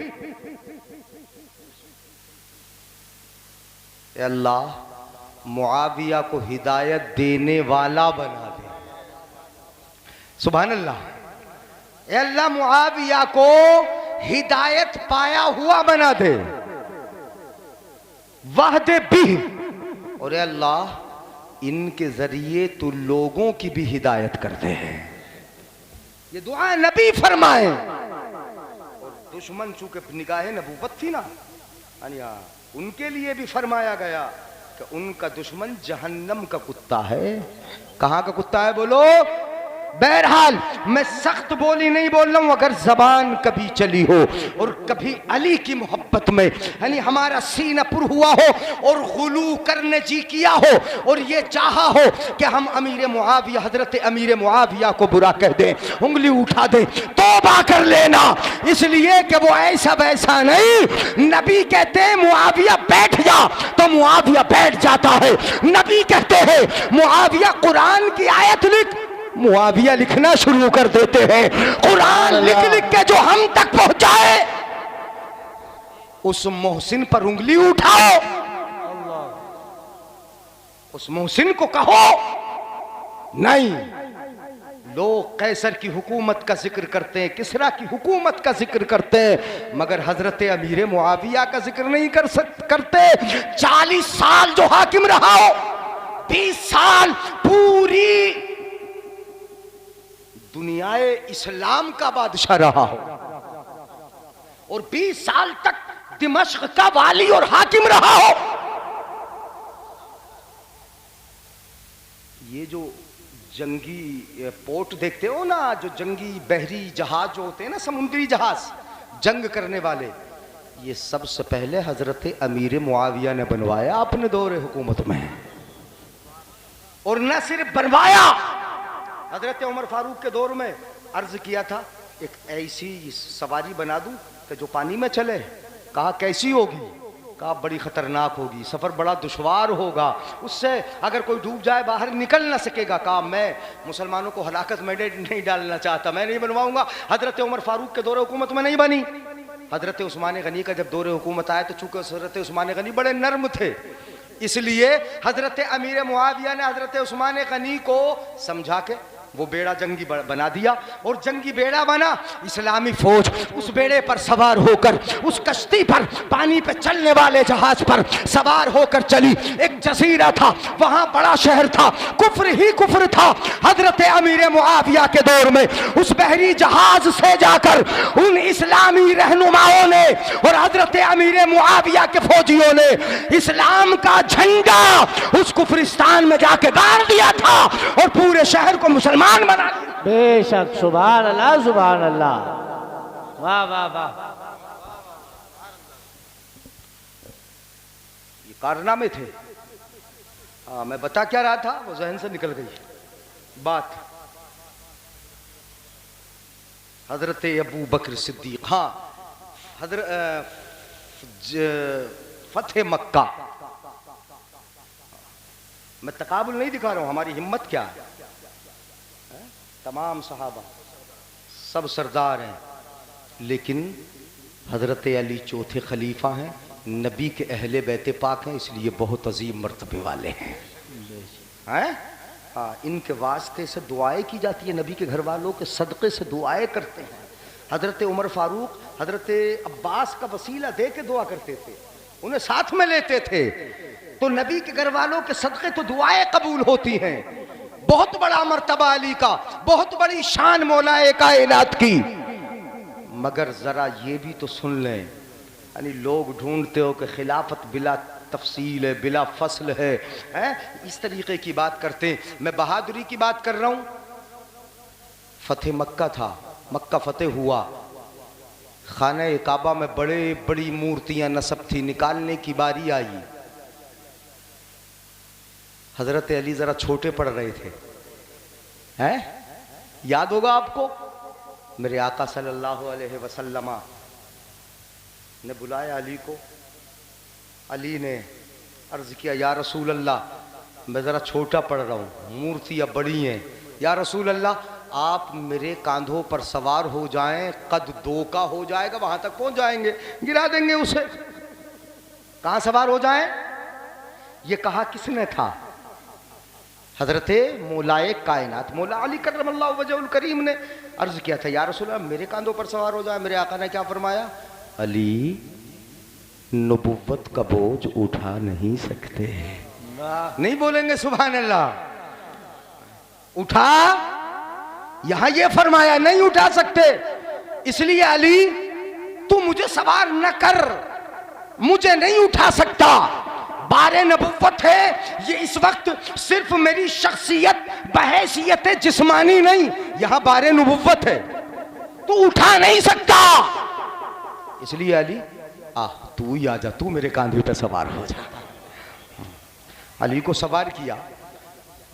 अल्लाह मुआविया को हिदायत देने वाला बना दे। सुभान अल्लाह। अल्लाह मुआविया को हिदायत पाया हुआ बना दे, वहदे बिह। और अल्लाह इनके जरिए तो लोगों की भी हिदायत करते हैं। ये दुआ नबी फरमाए। और दुश्मन चूंकि निगाहे नबूवत थी ना, उनके लिए भी फरमाया गया कि उनका दुश्मन जहन्नम का कुत्ता है। कहां का कुत्ता है बोलो? बहरहाल मैं सख्त बोली नहीं बोल रहा हूं, अगर जबान कभी चली हो और कभी अली की मोहब्बत में यानी हमारा सीना पुर हुआ हो और गुलू करने जी किया हो और ये चाहा हो कि हम अमीर मुआविया, हजरत अमीर मुआविया को बुरा कह दें, उंगली उठा दें, तौबा कर लेना, इसलिए कि वो ऐसा वैसा नहीं। नबी कहते हैं मुआविया बैठ जा तो मुआविया बैठ जाता है। नबी कहते हैं मुआविया कुरान की आयत लिख, मुआविया लिखना शुरू कर देते हैं। कुरान लिख लिख के जो हम तक पहुंचाए उस मोहसिन पर उंगली उठाओ, उस मोहसिन को कहो नहीं। लोग कैसर की हुकूमत का जिक्र करते हैं, किसरा की हुकूमत का जिक्र करते हैं, मगर हजरत अमीर मुआविया का जिक्र नहीं करते। 40 साल जो हाकिम रहा हो, 20 साल पूरी दुनियाए इस्लाम का बादशाह रहा हो और 20 साल तक दिमश्क का वाली और हाकिम रहा हो। ये जो जंगी पोर्ट देखते हो ना, जो जंगी बहरी जहाज जो होते हैं ना, समुद्री जहाज जंग करने वाले, ये सबसे पहले हजरत अमीर मुआविया ने बनवाया अपने दौरे हुकूमत में। और न सिर्फ बनवाया, हजरत उमर फारूक के दौर में अर्ज किया था एक ऐसी सवारी बना दूं कि जो पानी में चले। कहा कैसी होगी? कहा बड़ी खतरनाक होगी, सफर बड़ा दुश्वार होगा, उससे अगर कोई डूब जाए बाहर निकल ना सकेगा। कहा मैं मुसलमानों को हलाकत में नहीं डालना चाहता, मैं नहीं बनवाऊंगा। हजरत उमर फारूक के दौरे हुकूमत में नहीं बनी। हजरत उस्मान गनी का जब दौरे हुकूमत आया तो चूंकि हजरत उस्मान गनी बड़े नर्म थे, इसलिए हजरत अमीर मुआविया ने हजरत उस्मान गनी को समझा के वो बेड़ा जंगी बना दिया। और जंगी बेड़ा बना, इस्लामी फौज उस बेड़े पर सवार होकर, उस कश्ती पर, पानी पे चलने वाले जहाज पर सवार होकर चली। एक जजीरा था, वहां बड़ा शहर था, कुफ्र ही कुफ्र था। हजरत अमीर मुआविया के दौर में उस बहरी जहाज से जाकर उन इस्लामी रहनुमाओं ने और हजरत अमीर मुआविया के फौजियों ने इस्लाम का झंडा उस कुफ्रिस्तान में जाके गाड़ दिया था और पूरे शहर को मुसलमान बना दिया। बेशक, सुभान अल्लाह, सुभान अल्लाह, वाह वाह वाह। ये कारनामे थे। हाँ, मैं बता क्या रहा था, वो जहन से निकल गई बात। हजरत अबू बकर सिद्दीक, हाँ, फतेह मक्का। मैं तकाबुल नहीं दिखा रहा हूं, हमारी हिम्मत क्या है। तमाम सहाबा सब सरदार हैं, लेकिन हजरत अली चौथे खलीफा हैं, नबी के अहले बैत पाक हैं, इसलिए बहुत अजीम मर्तबे वाले हैं। हाँ, इनके वास्ते से दुआएं की जाती है, नबी के घर वालों के सदक़े से दुआएं करते हैं। हजरत उमर फारूक हजरत अब्बास का वसीला दे के दुआ करते थे, उन्हें साथ में लेते थे, तो नबी के घर वालों के सदक़े तो दुआएं कबूल होती हैं। बहुत बड़ा मर्तबा अली का, बहुत बड़ी शान मौलाए कायनात की। मगर जरा ये भी तो सुन लें, यानी लोग ढूंढते हो कि खिलाफत बिला तफसील है, बिला फसल है, इस तरीके की बात करते हैं। मैं बहादुरी की बात कर रहा हूं। फतेह मक्का था, मक्का फतेह हुआ, खाने काबा में बड़े बड़ी मूर्तियां नस्ब थी, निकालने की बारी आई। हजरत अली जरा छोटे पड़ रहे थे, हैं? याद होगा आपको, मेरे आका सल्लल्लाहु अलैहि वसल्लम ने बुलाया अली को। अली ने अर्ज किया, या रसूल अल्लाह, मैं ज़रा छोटा पड़ रहा हूँ, मूर्तियाँ बड़ी हैं, या रसूल अल्लाह आप मेरे कांधों पर सवार हो जाएं, कद 2 का हो जाएगा, वहाँ तक पहुँच जाएंगे, गिरा देंगे उसे। कहाँ सवार हो जाएं? ये कहा किसने था? हजरत मौलाए कायनात मौला अली करमल्लाहु वजहुल करीम ने अर्ज किया था, या रसूल अल्लाह मेरे कांधों पर सवार हो जाए। मेरे आका ने क्या फरमाया? अली नबुव्वत का बोझ उठा नहीं सकते। नहीं बोलेंगे सुभान अल्लाह? उठा, यहां ये फरमाया नहीं उठा सकते, इसलिए अली तू मुझे सवार न कर, मुझे नहीं उठा सकता। बारे नबुव्वत है, ये इस वक्त सिर्फ मेरी शख्सियत बहैसियत जिस्मानी नहीं, यहां बारे नबुव्वत है, तू उठा नहीं सकता। इसलिए अली तू ही आ जा, तू मेरे कांधे पे सवार हो जा। अली को सवार किया,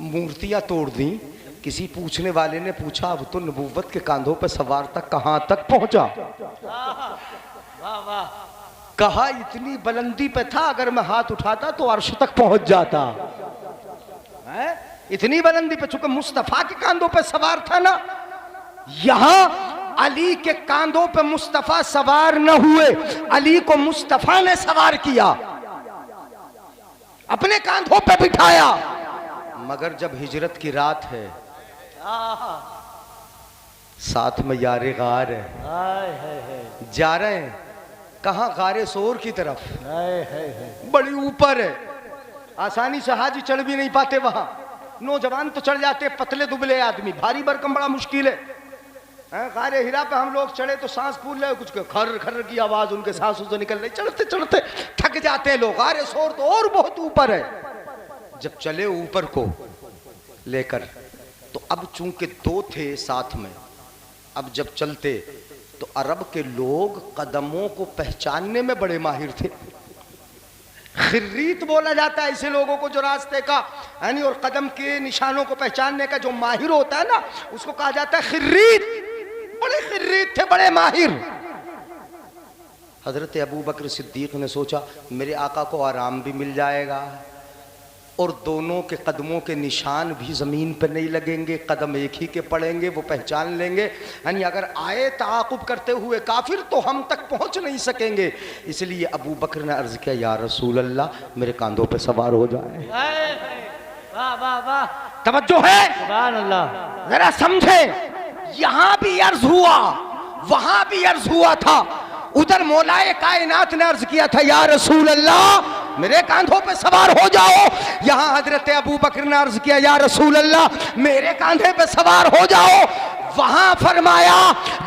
मूर्तियां तोड़ दी। किसी पूछने वाले ने पूछा, अब तो नबुव्वत के कांधों पे सवार तक कहां तक पहुंचा? कहा इतनी बुलंदी पे था, अगर मैं हाथ उठाता तो अर्श तक पहुंच जाता है। इतनी बुलंदी पे, चूंकि मुस्तफा के कांधों पे सवार था ना। यहां अली के कांधों पे मुस्तफा सवार न हुए, अली को मुस्तफा ने सवार किया, अपने कांधों पे बिठाया। मगर जब हिजरत की रात है, साथ में यारे गार है, जा रहे हैं कहां? गारे सोर की तरफ, बड़ी ऊपर है, आसानी से हाजी चढ़ भी नहीं पाते वहां। नौजवान तो चढ़ जाते, पतले दुबले आदमी, भारी भरकम बड़ा मुश्किल है। गारे हिरा पे हम लोग चढ़े तो सांस फूल रहे, कुछ खर खर की आवाज उनके सांसों से निकल रही, चढ़ते चढ़ते थक जाते हैं लोग। गारे सोर तो और बहुत ऊपर है। जब चले ऊपर को लेकर, तो अब चूंकि दो थे साथ में, अब जब चलते तो अरब के लोग कदमों को पहचानने में बड़े माहिर थे। खिर्रीत बोला जाता है ऐसे लोगों को जो रास्ते का यानी और कदम के निशानों को पहचानने का जो माहिर होता है ना, उसको कहा जाता है खिर्रीत। बड़े खिर्रीत थे, बड़े माहिर। हजरत अबू बकर सिद्दीक ने सोचा, मेरे आका को आराम भी मिल जाएगा और दोनों के कदमों के निशान भी ज़मीन पर नहीं लगेंगे, कदम एक ही के पड़ेंगे, वो पहचान लेंगे। यानी अगर आए ताक़ुब करते हुए काफिर तो हम तक पहुंच नहीं सकेंगे। इसलिए अबू बकर ने अर्ज़ किया, या रसूल अल्लाह, मेरे कांधों पे सवार हो जाए। वाह वाह वाह, तवज्जो है, सुभान अल्लाह। जरा समझे, यहां भी अर्ज हुआ, वहां भी अर्ज हुआ था। उधर मौलाए कायनात ने अर्ज किया था, या रसूल अल्लाह, मेरे कांधों पे सवार हो जाओ। यहां हजरत अबू बकर ने अर्ज किया, या रसूल अल्लाह, मेरे कांधे पे सवार हो जाओ। वहां फरमाया,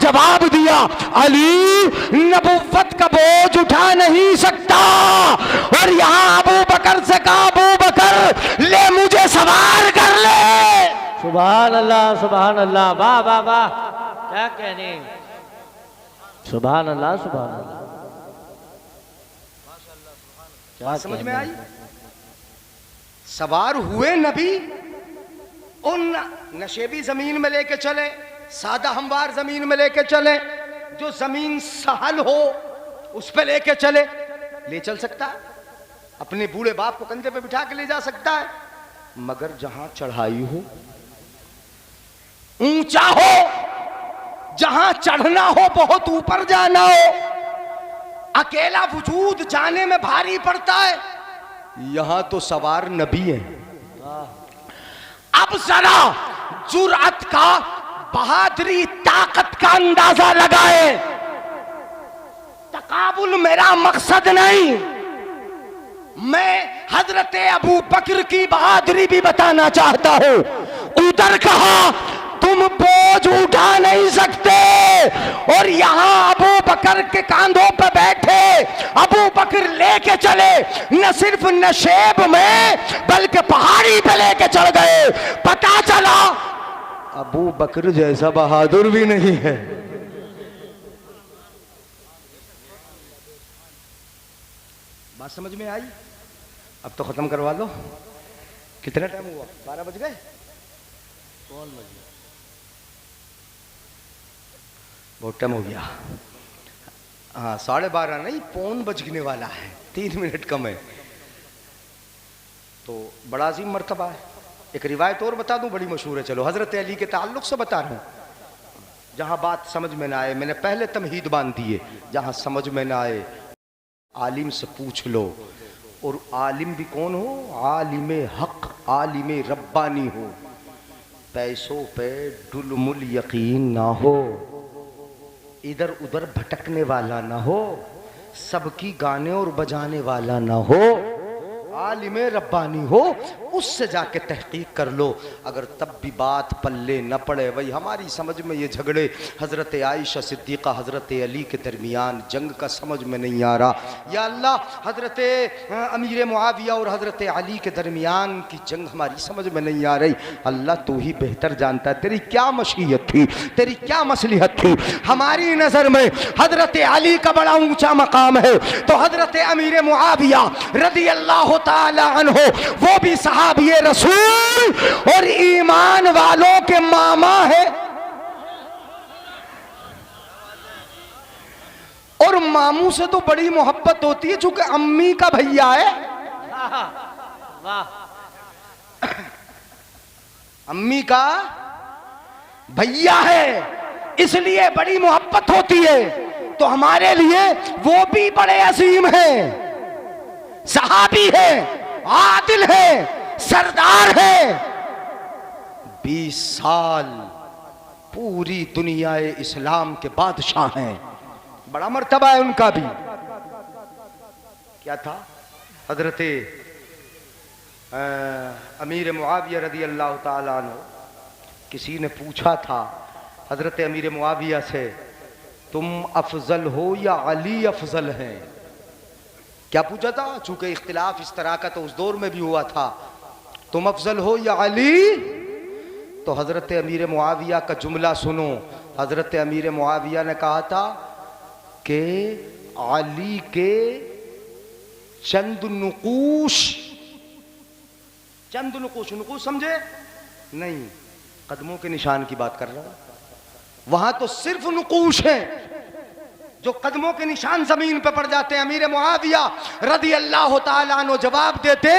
जवाब दिया, अली नबुव्वत का बोझ उठा नहीं सकता। और यहां अबू बकर से कहा, अबू बकर ले मुझे सवार कर ले। सुभान अल्लाह, सुभान अल्लाह, वाह वाह वाह, क्या कहने, सुभान अल्लाह, सुभान अल्लाह। क्या समझ में आई? सवार हुए नबी, उन नशेबी जमीन में लेके चले, सादा हमवार जमीन में लेके चले, जो जमीन सहल हो उस पे लेके चले। ले चल सकता है, अपने बूढ़े बाप को कंधे पे बिठा के ले जा सकता है। मगर जहां चढ़ाई हो, ऊंचा हो, जहां चढ़ना हो, बहुत ऊपर जाना हो, अकेला वजूद जाने में भारी पड़ता है, यहां तो सवार नबी है। अब जरा जुर्अत का, बहादुरी, ताकत का अंदाजा लगाए। तकाबुल मेरा मकसद नहीं, मैं हजरत अबू बकर की बहादुरी भी बताना चाहता हूं। उधर कहा, तुम बोझ उठा नहीं सकते, और यहां अबू बकर के कांधों पर बैठे अबू बकर लेके चले, न सिर्फ नशेब में बल्कि पहाड़ी पे लेके चढ़ गए। पता चला अबू बकर जैसा बहादुर भी नहीं है। बात समझ में आई? अब तो खत्म करवा लो। कितना टाइम हुआ? 12 बज गए? कौन बज गया? बहुत टाइम हो गया। हाँ, 12:30 नहीं, पौन बजने वाला है, 3 मिनट कम है। तो बड़ा अजीम मर्तबा है। एक रिवायत और बता दूं, बड़ी मशहूर है, चलो हजरत अली के ताल्लुक से बता रहा हूं। जहां बात समझ में ना आए, मैंने पहले तमहीद बांध दी है, जहां समझ में ना आए आलिम से पूछ लो। और आलिम भी कौन हो? आलिम हक, आलिम रब्बानी हो, पैसों पे डुलमुल यकीन ना हो, इधर उधर भटकने वाला ना हो, सबकी गाने और बजाने वाला ना हो। आलिम रब्बानी हो, उससे जाके तहकीक कर लो। अगर तब भी बात पल्ले न पड़े, वही हमारी समझ में ये झगड़े हज़रत आयशा सिद्दीक़ा हज़रत अली के दरमियान जंग का समझ में नहीं आ रहा। या अल्लाह, हज़रत अमीर मुआविया और हज़रत अली के दरमियान की जंग हमारी समझ में नहीं आ रही। अल्लाह तू ही बेहतर जानता है तेरी क्या मशीयत थी, तेरी क्या मसलिहत थी। हमारी नज़र में हज़रत अली का बड़ा ऊंचा मकाम है, तो हज़रत अमीर मुआविया रज़ी अल्लाह ताला अन्हो वो भी सहाबी रसूल और ईमान वालों के मामा है, और मामू से तो बड़ी मोहब्बत होती है चूंकि अम्मी का भैया है। वाह, अम्मी का भैया है इसलिए बड़ी मोहब्बत होती है। तो हमारे लिए वो भी बड़े अजीम हैं, सहाबी है, आदिल है, सरदार है। 20 साल पूरी दुनिया इस्लाम के बादशाह हैं, बड़ा मर्तबा है उनका भी। क्या था, हजरत अमीर मुआविया रज़ी अल्लाह ताला अन्हु, किसी ने पूछा था हजरत अमीर मुआविया से, तुम अफजल हो या अली अफजल हैं? क्या पूछा था? चूंकि इख्तिलाफ इस तरह का तो उस दौर में भी हुआ था, तुम अफजल हो या अली? तो हजरत अमीर मुआविया का जुमला सुनो। हजरत अमीर मुआविया ने कहा था कि अली के चंद नुकूश, चंद नुकूश, नुकूश समझे नहीं, कदमों के निशान की बात कर रहा हूं। वहां तो सिर्फ नुकूश है, जो कदमों के निशान जमीन पे पड़ जाते हैं। अमीर मुआविया रज़ी अल्लाह ताला अन्हु जवाब देते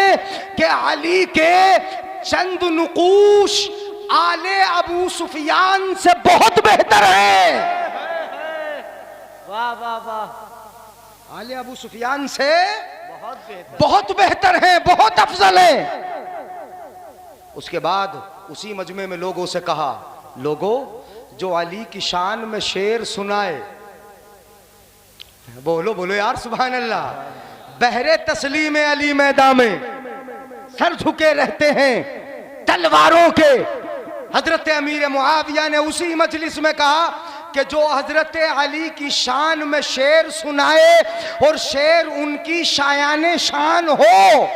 कि अली के चंद नुकूश आले अबू सुफियान से बहुत बेहतर है। वाह वाह वाह, आले अबू सुफियान से बहुत बेहतर, बहुत बेहतर है, बहुत अफजल है। उसके बाद उसी मजमे में लोगों से कहा, लोगों जो अली की शान में शेर सुनाए, बोलो बोलो यार सुभान अल्लाह, बहरे तस्लीम अली मैदान में सर झुके रहते हैं तलवारों के। हजरत अमीर मुआविया ने उसी मजलिस में कहा कि जो हजरत अली की शान में शेर सुनाए और शेर उनकी शायाने शान हो,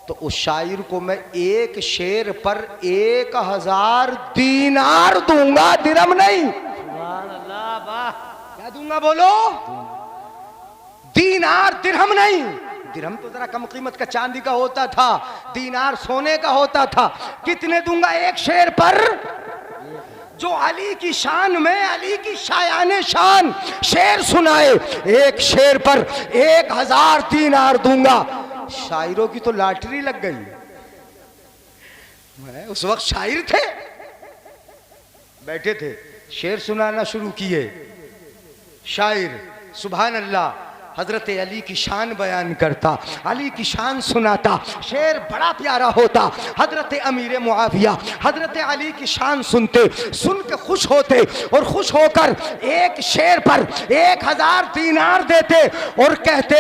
तो उस शायर को मैं एक शेर पर 1000 दीनार दूंगा, दिरहम नहीं। सुभान अल्लाह, वाह, क्या दूंगा बोलो? दीनार, दिरहम नहीं। दिरहम तो जरा कम कीमत का चांदी का होता था, दीनार सोने का होता था। कितने दूंगा एक शेर पर? जो अली की शान में, अली की शायाने शान शेर सुनाए, एक शेर पर 1000 दीनार दूंगा। शायरों की तो लॉटरी लग गई। मैं उस वक्त शायर थे, बैठे थे, शेर सुनाना शुरू किए। शायर सुभान अल्लाह हजरत अली की शान बयान करता, अली की शान सुनाता, शेर बड़ा प्यारा होता। हजरत अमीर मुआविया हजरत अली की शान सुनते, सुन के खुश होते और खुश होकर एक शेर पर 1000 दीनार देते और कहते,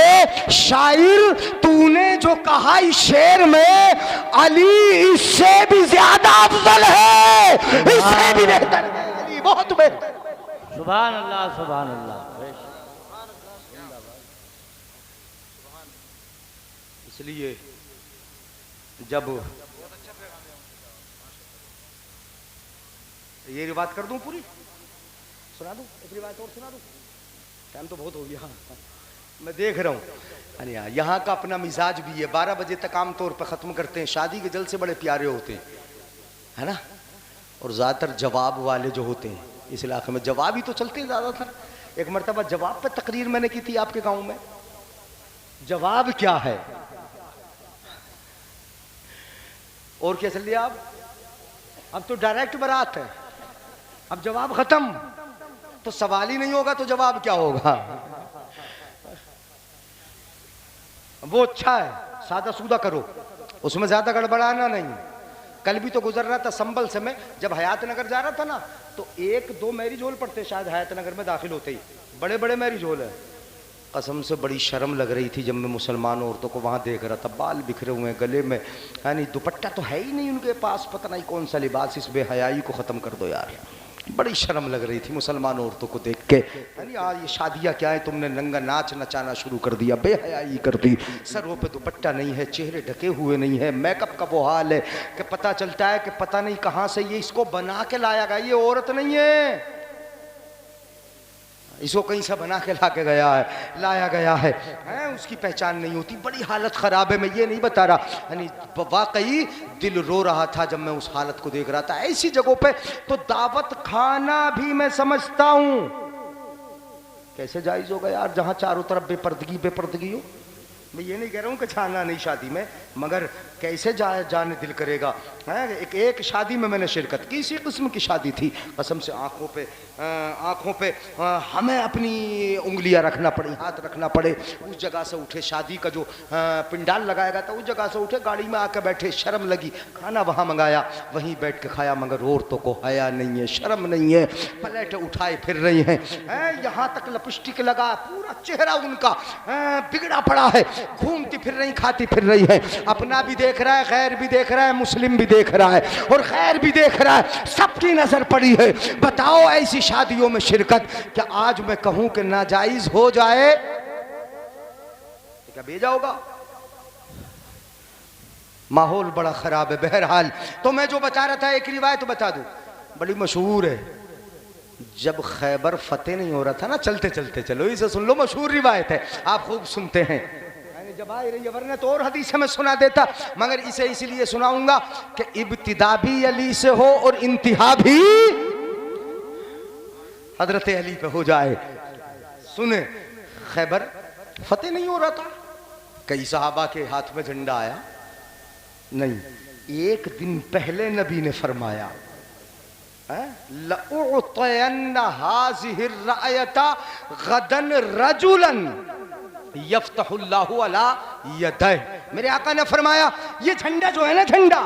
शायर तूने जो कहा इस शेर में अली इससे भी ज्यादा अफजल है, इससे भी बेहतर है, अली बहुत बेहतर। सुभान अल्लाह, सुभान अल्लाह। इसलिए जब ये रिवायत कर दूं पूरी, सुना दूं एक रिवायत और सुना दूं? टाइम तो बहुत हो गया, मैं देख रहा हूँ। अरे यार यहाँ का अपना मिजाज भी है, 12 बजे तक आमतौर पर ख़त्म करते हैं। शादी के जलसे बड़े प्यारे होते हैं, है ना, और ज़्यादातर जवाब वाले जो होते हैं इस इलाके में, जवाब ही तो चलते हैं ज़्यादातर। एक मरतबा जवाब पे तकरीर मैंने की थी आपके गाँव में। जवाब क्या है और क्या चल दिया? अब तो डायरेक्ट बारात है, अब जवाब खत्म, तो सवाल ही नहीं होगा तो जवाब क्या होगा? वो अच्छा है, सादा सूदा करो, उसमें ज्यादा गड़बड़ाना नहीं। कल भी तो गुजर रहा था संबल से, मैं जब हयात नगर जा रहा था ना, तो 1-2 मैरिज हॉल पड़ते शायद हयात नगर में दाखिल होते ही, बड़े बड़े मैरिज हॉल है। कसम से बड़ी शर्म लग रही थी जब मैं मुसलमान औरतों को वहाँ देख रहा था, बाल बिखरे हुए हैं, गले में यानी दुपट्टा तो है ही नहीं उनके पास, पता नहीं कौन सा लिबास, इस बेहयाई को ख़त्म कर दो यार। बड़ी शर्म लग रही थी मुसलमान औरतों को देख के, यानी यार ये शादियाँ क्या है, तुमने नंगा नाच नचाना शुरू कर दिया, बेहयाई कर दी, सरों पे दुपट्टा नहीं है, चेहरे ढके हुए नहीं है, मेकअप का वो हाल है कि पता चलता है कि पता नहीं कहाँ से ये इसको बना के लाया गया, ये औरत नहीं है, इसको कहीं से बना के लाया गया है, उसकी पहचान नहीं होती। बड़ी हालत ख़राब है, मैं ये नहीं बता रहा, यानी वाकई दिल रो रहा था जब मैं उस हालत को देख रहा था। ऐसी जगहों पे तो दावत खाना भी मैं समझता हूँ कैसे जायज़ होगा यार, जहाँ चारों तरफ बेपर्दगी हो। मैं ये नहीं कह रहा हूँ कि जाना नहीं शादी में, मगर कैसे जाने दिल करेगा। एक शादी में मैंने शिरकत की, इसी किस्म की शादी थी, कसम से आँखों पे हमें अपनी उंगलियां रखना पड़ी, हाथ रखना पड़े। उस जगह से उठे, शादी का जो पिंडाल लगाया गया था उस जगह से उठे, गाड़ी में आकर बैठे, शर्म लगी, खाना वहाँ मंगाया, वहीं बैठ के खाया, मगर औरतों को हया नहीं है, शर्म नहीं है, प्लेट उठाए फिर रही हैं, यहाँ तक लिपस्टिक लगा, पूरा चेहरा उनका बिगड़ा पड़ा है, घूमती फिर रही, खाती फिर रही है, अपना भी देख रहा है, गैर भी देख रहा है, मुस्लिम भी देख रहा है और गैर भी देख रहा है, सबकी नजर पड़ी है। बताओ ऐसी शादियों में शिरकत क्या आज मैं कहूं कि नाजायज हो जाए, क्या भेजा होगा? माहौल बड़ा खराब है। बहरहाल तो मैं जो बता रहा था, एक रिवायत बता दूं, बड़ी मशहूर है। जब खैबर फतेह नहीं हो रहा था ना, चलते चलते चलो इसे सुन लो, मशहूर रिवायत है, आप खूब सुनते हैं, जब आ रही है, वरना तो और हदीस में सुना देता, मगर इसे इसलिए सुनाऊंगा कि इब्तिदा भी अली से हो और इंतहा भी हजरत अली पे हो जाए। सुने, खैबर फतेह नहीं हो रहा था, कई सहाबा के हाथ में झंडा आया नहीं, एक दिन पहले नबी ने फरमाया लउतयन्ना हाज़िहिर रायता गदन रजुलन यफ्तहुल्लाहु अला यदैह। मेरे आका ने फरमाया ये झंडा जो है ना, झंडा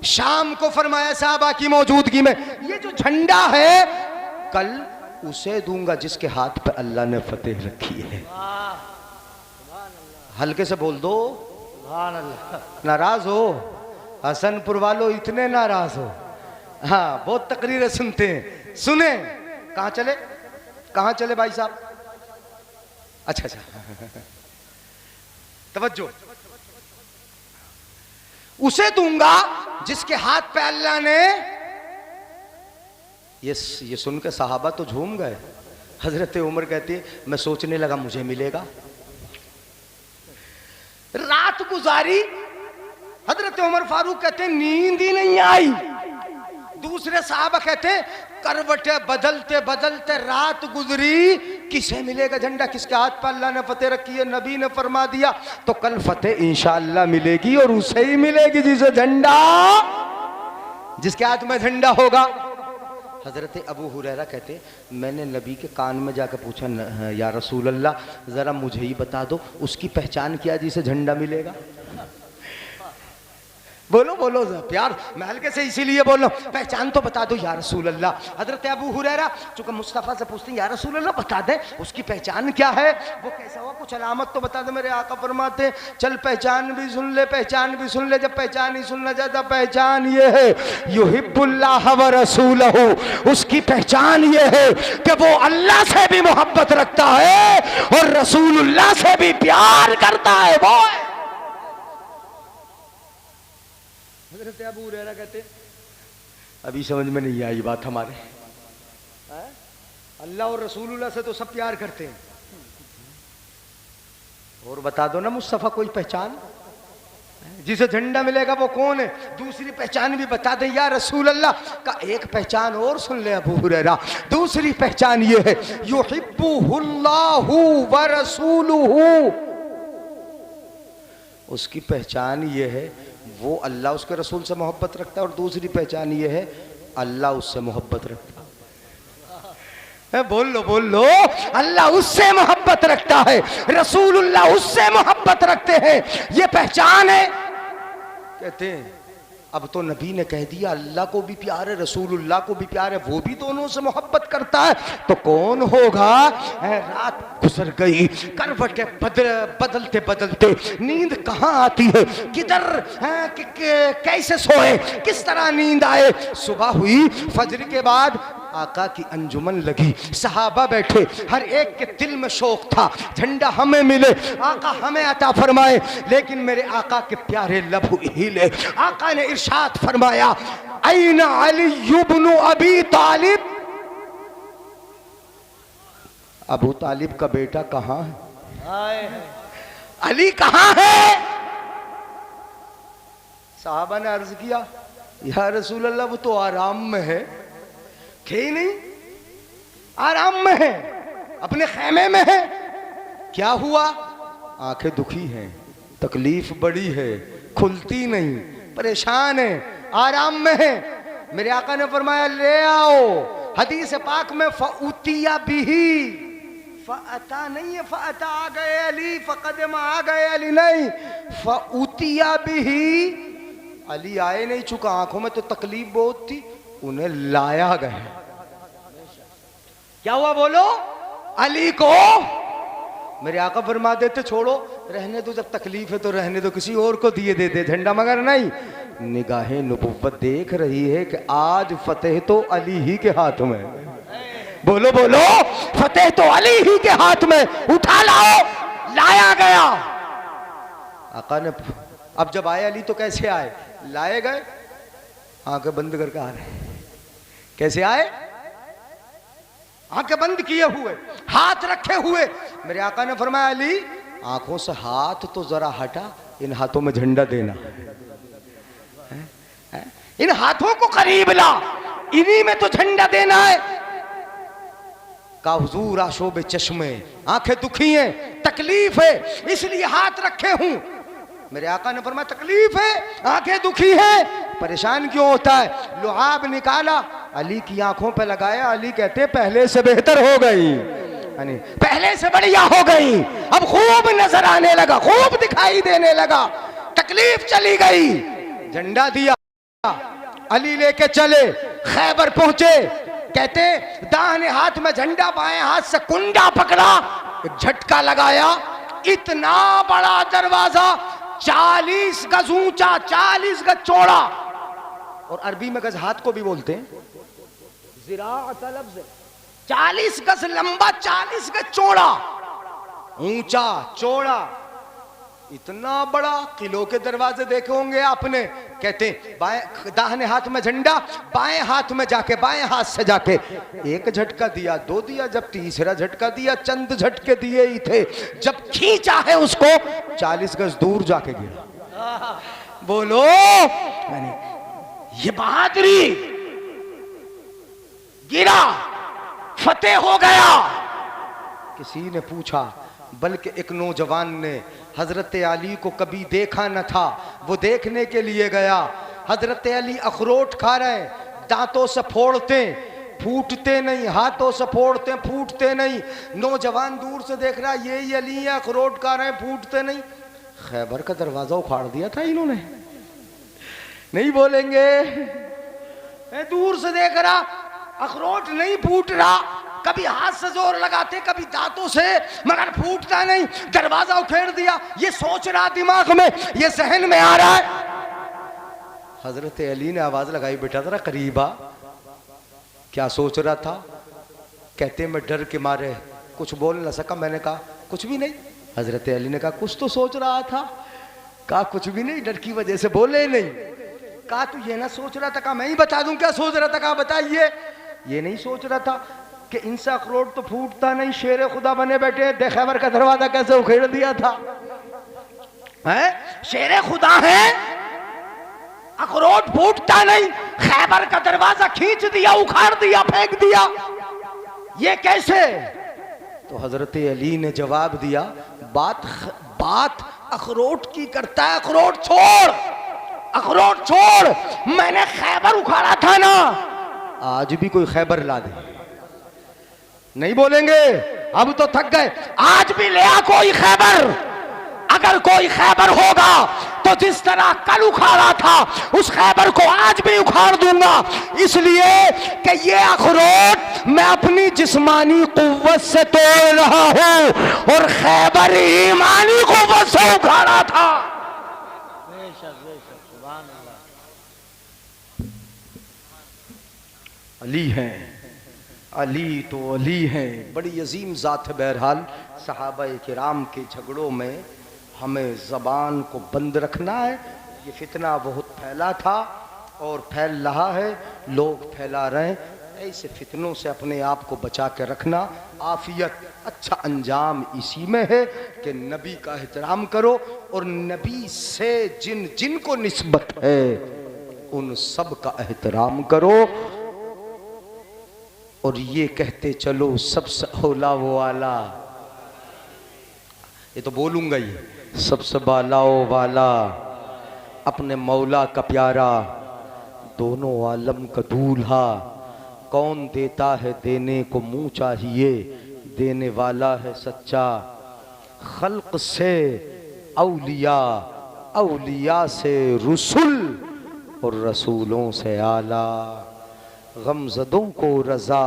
शाम को फरमाया साहबा की मौजूदगी में, ये जो झंडा है कल उसे दूंगा जिसके हाथ पे अल्लाह ने फतेह रखी है। हल्के से बोल दो, नाराज हो हसनपुर वालों, इतने नाराज हो? हाँ, बहुत तकरीरें सुनते हैं। सुने, कहाँ चले भाई साहब? अच्छा तवज्जो, उसे दूंगा जिसके हाथ पे अल्लाह ने, ये सुन के सहाबा तो झूम गए। हजरत उमर कहती है मैं सोचने लगा मुझे मिलेगा, रात गुजारी, हजरत उमर फारूक कहते हैं नींद ही नहीं आई। दूसरे साहबा कहते हैं करवटे बदलते बदलते रात गुजरी, किसे मिलेगा झंडा, किसके हाथ पर अल्लाह ने फतेह रखी है? नबी ने फरमा दिया तो कल फतेह इंशाअल्लाह मिलेगी, और उसे ही मिलेगी जिसे झंडा, जिसके हाथ में झंडा होगा। हजरत अबू हुरैरा कहते मैंने नबी के कान में जाकर पूछा, या रसूल अल्लाह जरा मुझे ही बता दो उसकी पहचान क्या जिसे झंडा मिलेगा? बोलो बोलो प्यार, मैं हल्के से इसीलिए बोल रहा हूँ, पहचान तो बता दो या रसूल अल्लाह। हजरत अबू हुरैरा चूंकि मुस्तफ़ा से पूछते हैं या रसूल अल्लाह बता दे उसकी पहचान क्या है, वो कैसा हुआ, कुछ अलामत तो बता दे। मेरे आका फरमाते चल पहचान भी सुन ले, पहचान भी सुन ले, जब पहचान ही सुनना चाहता, पहचान ये है युहिब्बुल्लाह व रसूलहू, उसकी पहचान ये है कि वो अल्लाह से भी मोहब्बत रखता है और रसूलुल्लाह से भी प्यार करता है। वो हज़रत अबू हुरैरा कहते अभी समझ में नहीं आई बात हमारे, अल्लाह और रसूलुल्लाह से तो सब प्यार करते हैं, और बता दो ना मुस्तफ़ा कोई पहचान जिसे झंडा मिलेगा वो कौन है? दूसरी पहचान भी बता दे या रसूल अल्लाह का। एक पहचान और सुन ले अबू हुरैरा, दूसरी पहचान ये है युहिब्बुहुल्लाहु व रसूलुहु, उसकी पहचान ये है वो अल्लाह उसके रसूल से मोहब्बत रखता है, और दूसरी पहचान ये है अल्लाह उससे मोहब्बत रखता है। बोल लो, अल्लाह उससे मोहब्बत रखता है, रसूलुल्लाह उससे मोहब्बत रखते हैं, ये पहचान है। कहते हैं अब तो नबी ने कह दिया अल्लाह को भी प्यार है, रसूलुल्लाह को भी प्यार है, वो भी दोनों से मोहब्बत करता है, तो कौन होगा? रात गुजर गई, करवटें बदलते बदलते नींद कहाँ आती है, किधर कैसे सोए, किस तरह नींद आए। सुबह हुई, फजर के बाद आका की अंजुमन लगी, सहाबा बैठे, हर एक के दिल में शौक था झंडा हमें मिले, आका हमें अता फरमाए। लेकिन मेरे आका के प्यारे लब हिले, आका ने इरशाद फरमाया ऐना अली इब्न अबी तालिब, अबू तालिब का बेटा कहाँ है? अली कहाँ है? साहबा ने अर्ज किया या रसूल अल्लाह वो तो आराम में है। थे नहीं, आराम में है, अपने खेमे में है। क्या हुआ? आंखें दुखी हैं, तकलीफ बड़ी है, खुलती नहीं, परेशान है, आराम में है। मेरे आका ने फरमाया ले आओ। हदीस पाक में फउतिया बिही, फअता नहीं है फअता आ गए अली, फकदम आ गए अली नहीं, फउतिया बिही, अली आए नहीं, चुका आंखों में तो तकलीफ बहुत थी, उन्हें लाया गया। क्या हुआ बोलो? अली को मेरे आका फरमा देते छोड़ो, रहने दो, जब तकलीफ है तो रहने दो, किसी और को दिए देते झंडा, मगर नहीं, निगाहें नबुव्वत देख रही है कि आज फतेह तो अली ही के हाथ में। बोलो बोलो, फतेह तो अली ही के हाथ में, उठा लाओ। लाया गया। आका ने अब जब आए अली तो कैसे आए? लाए गए, आंखें बंद करके आ रहे। कैसे आए? आंखें बंद किए हुए, हाथ रखे हुए। मेरे आका ने फरमाया अली आंखों से हाथ तो जरा हटा, इन हाथों में झंडा देना है? इन हाथों को करीब ला, इन्हीं में तो झंडा देना है। का हुजूर आशोबे चश्मे, आंखें दुखी हैं, तकलीफ है, इसलिए हाथ रखे हूं। मेरे आका ने फरमाया तकलीफ है, आंखें दुखी हैं, परेशान क्यों होता है? लुआब निकाला, अली की आंखों पे लगाया। अली कहते पहले से बेहतर हो गई, यानी पहले से बढ़िया हो गई, अब खूब नजर आने लगा, खूब दिखाई देने लगा, तकलीफ चली गई। झंडा दिया, अली लेके चले, खैबर पहुंचे। कहते दाहिने हाथ में झंडा, बाएं हाथ से कुंडा पकड़ा, एक झटका लगाया, इतना बड़ा दरवाजा 40 गज ऊंचा, 40 गज चौड़ा, और अरबी में गज हाथ को भी बोलते हैं, ज़िराअत लफ्ज़, 40 गज लंबा, 40 गज चौड़ा, ऊंचा चौड़ा, इतना बड़ा। किलो के दरवाजे देखे होंगे आपने। कहते बाएं दाहिने हाथ में झंडा, बाएं हाथ में जाके, बाएं हाथ से जाके एक झटका दिया, दो दिया, जब तीसरा झटका दिया, चंद झटके दिए ही थे, जब खींचा है उसको 40 गज दूर जाके गिरा। बोलो ये बहादुरी, गिरा, फतेह हो गया। किसी ने पूछा, बल्कि एक नौजवान ने हजरत अली को कभी देखा न था, वो देखने के लिए गया। हजरत अली अखरोट खा रहे, दांतों से फोड़ते, फूटते नहीं, हाथों से फोड़ते, फूटते नहीं। नौजवान दूर से देख रहा, ये अली है, अखरोट खा रहे, फूटते नहीं। खैबर का दरवाजा उखाड़ दिया था इन्होंने, नहीं बोलेंगे। दूर से देख रहा, अखरोट नहीं फूट रहा, कभी हाथ से जोर लगाते, कभी दांतों से, मगर फूटता नहीं। दरवाजा उखेड़ दिया, ये सोच रहा दिमाग में, ये जहन में आ रहा है। हजरत अली ने आवाज लगाई, बेटा जरा करीब आ। क्या सोच रहा था? कहते मैं डर के मारे कुछ बोल न सका। मैंने कहा कुछ भी नहीं। हजरत अली ने कहा कुछ तो सोच रहा था। कहा कुछ भी नहीं, डर की वजह से बोले नहीं। कहा तू ये ना सोच रहा था? कहा मैं ही बता दूं क्या सोच रहा था। कहा बताइए। ये नहीं सोच रहा था कि इनसे अखरोट तो फूटता नहीं, शेर खुदा बने बैठे, खैबर का दरवाजा कैसे उखेड़ दिया था? है शेर खुदा है, अखरोट फूटता नहीं, खैबर का दरवाजा खींच दिया, उखाड़ दिया, फेंक दिया, ये कैसे? तो हजरत अली ने जवाब दिया, बात अखरोट की करता है, अखरोट छोड़, अखरोट छोड़, मैंने खैबर उखाड़ा था ना। आज भी कोई खैबर ला दे, नहीं बोलेंगे, अब तो थक गए। आज भी ले आ कोई खैबर, अगर कोई खैबर होगा तो जिस तरह कल उखाड़ा था उस खैबर को आज भी उखाड़ दूंगा, इसलिए कि ये अखरोट मैं अपनी जिस्मानी कुव्वत से तोड़ रहा हूं और खैबर ईमानी कुव्वत से उखाड़ा था। बेशक बेशक, सुभान अल्लाह। अली हैं, अली तो अली हैं, बड़ी अजीम ज़ात है। बहरहाल सहाबाए किराम के झगड़ों में हमें ज़बान को बंद रखना है। ये फितना बहुत फैला था और फैल रहा है, लोग फैला रहे हैं। ऐसे फितनों से अपने आप को बचा के रखना, आफियत, अच्छा अंजाम इसी में है कि नबी का एहतराम करो और नबी से जिन जिन को निस्बत है उन सब का एहतराम करो। और ये कहते चलो सबसे औला वो आला, ये तो बोलूंगा ही, सबसे बालाओ वाला, अपने मौला का प्यारा, दोनों आलम का दूल्हा। कौन देता है देने को मुंह चाहिए, देने वाला है सच्चा। खल्क से औलिया, औलिया से रसूल और रसूलों से आला। गमज़दों को रज़ा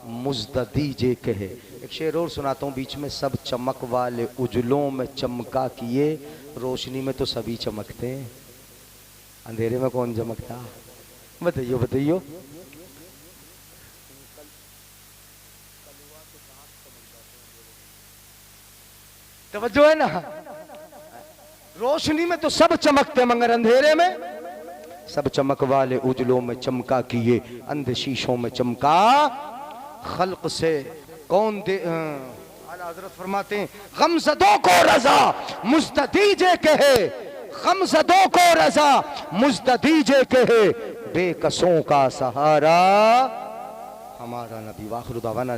मुज़्द दीजे कहे। एक शेर और सुनाता हूँ बीच में। सब चमक वाले उजलों में चमका किए, रोशनी में तो सभी चमकते हैं, अंधेरे में कौन चमकता? बताइयो बताइयो। तवज्जो है ना, रोशनी में तो सब चमकते मगर अंधेरे में सब चमक वाले उजलों में चमका किए, अंधे शीशों में चमका। खल्क से कौन दे, आला हज़रत फरमाते हैं गमज़दों को रज़ा मुज़्द दीजे कहे, गमज़दों को रज़ा मुज़्द दीजे कहे, बेकसों का सहारा हमारा नबी। वाखिर दावाना।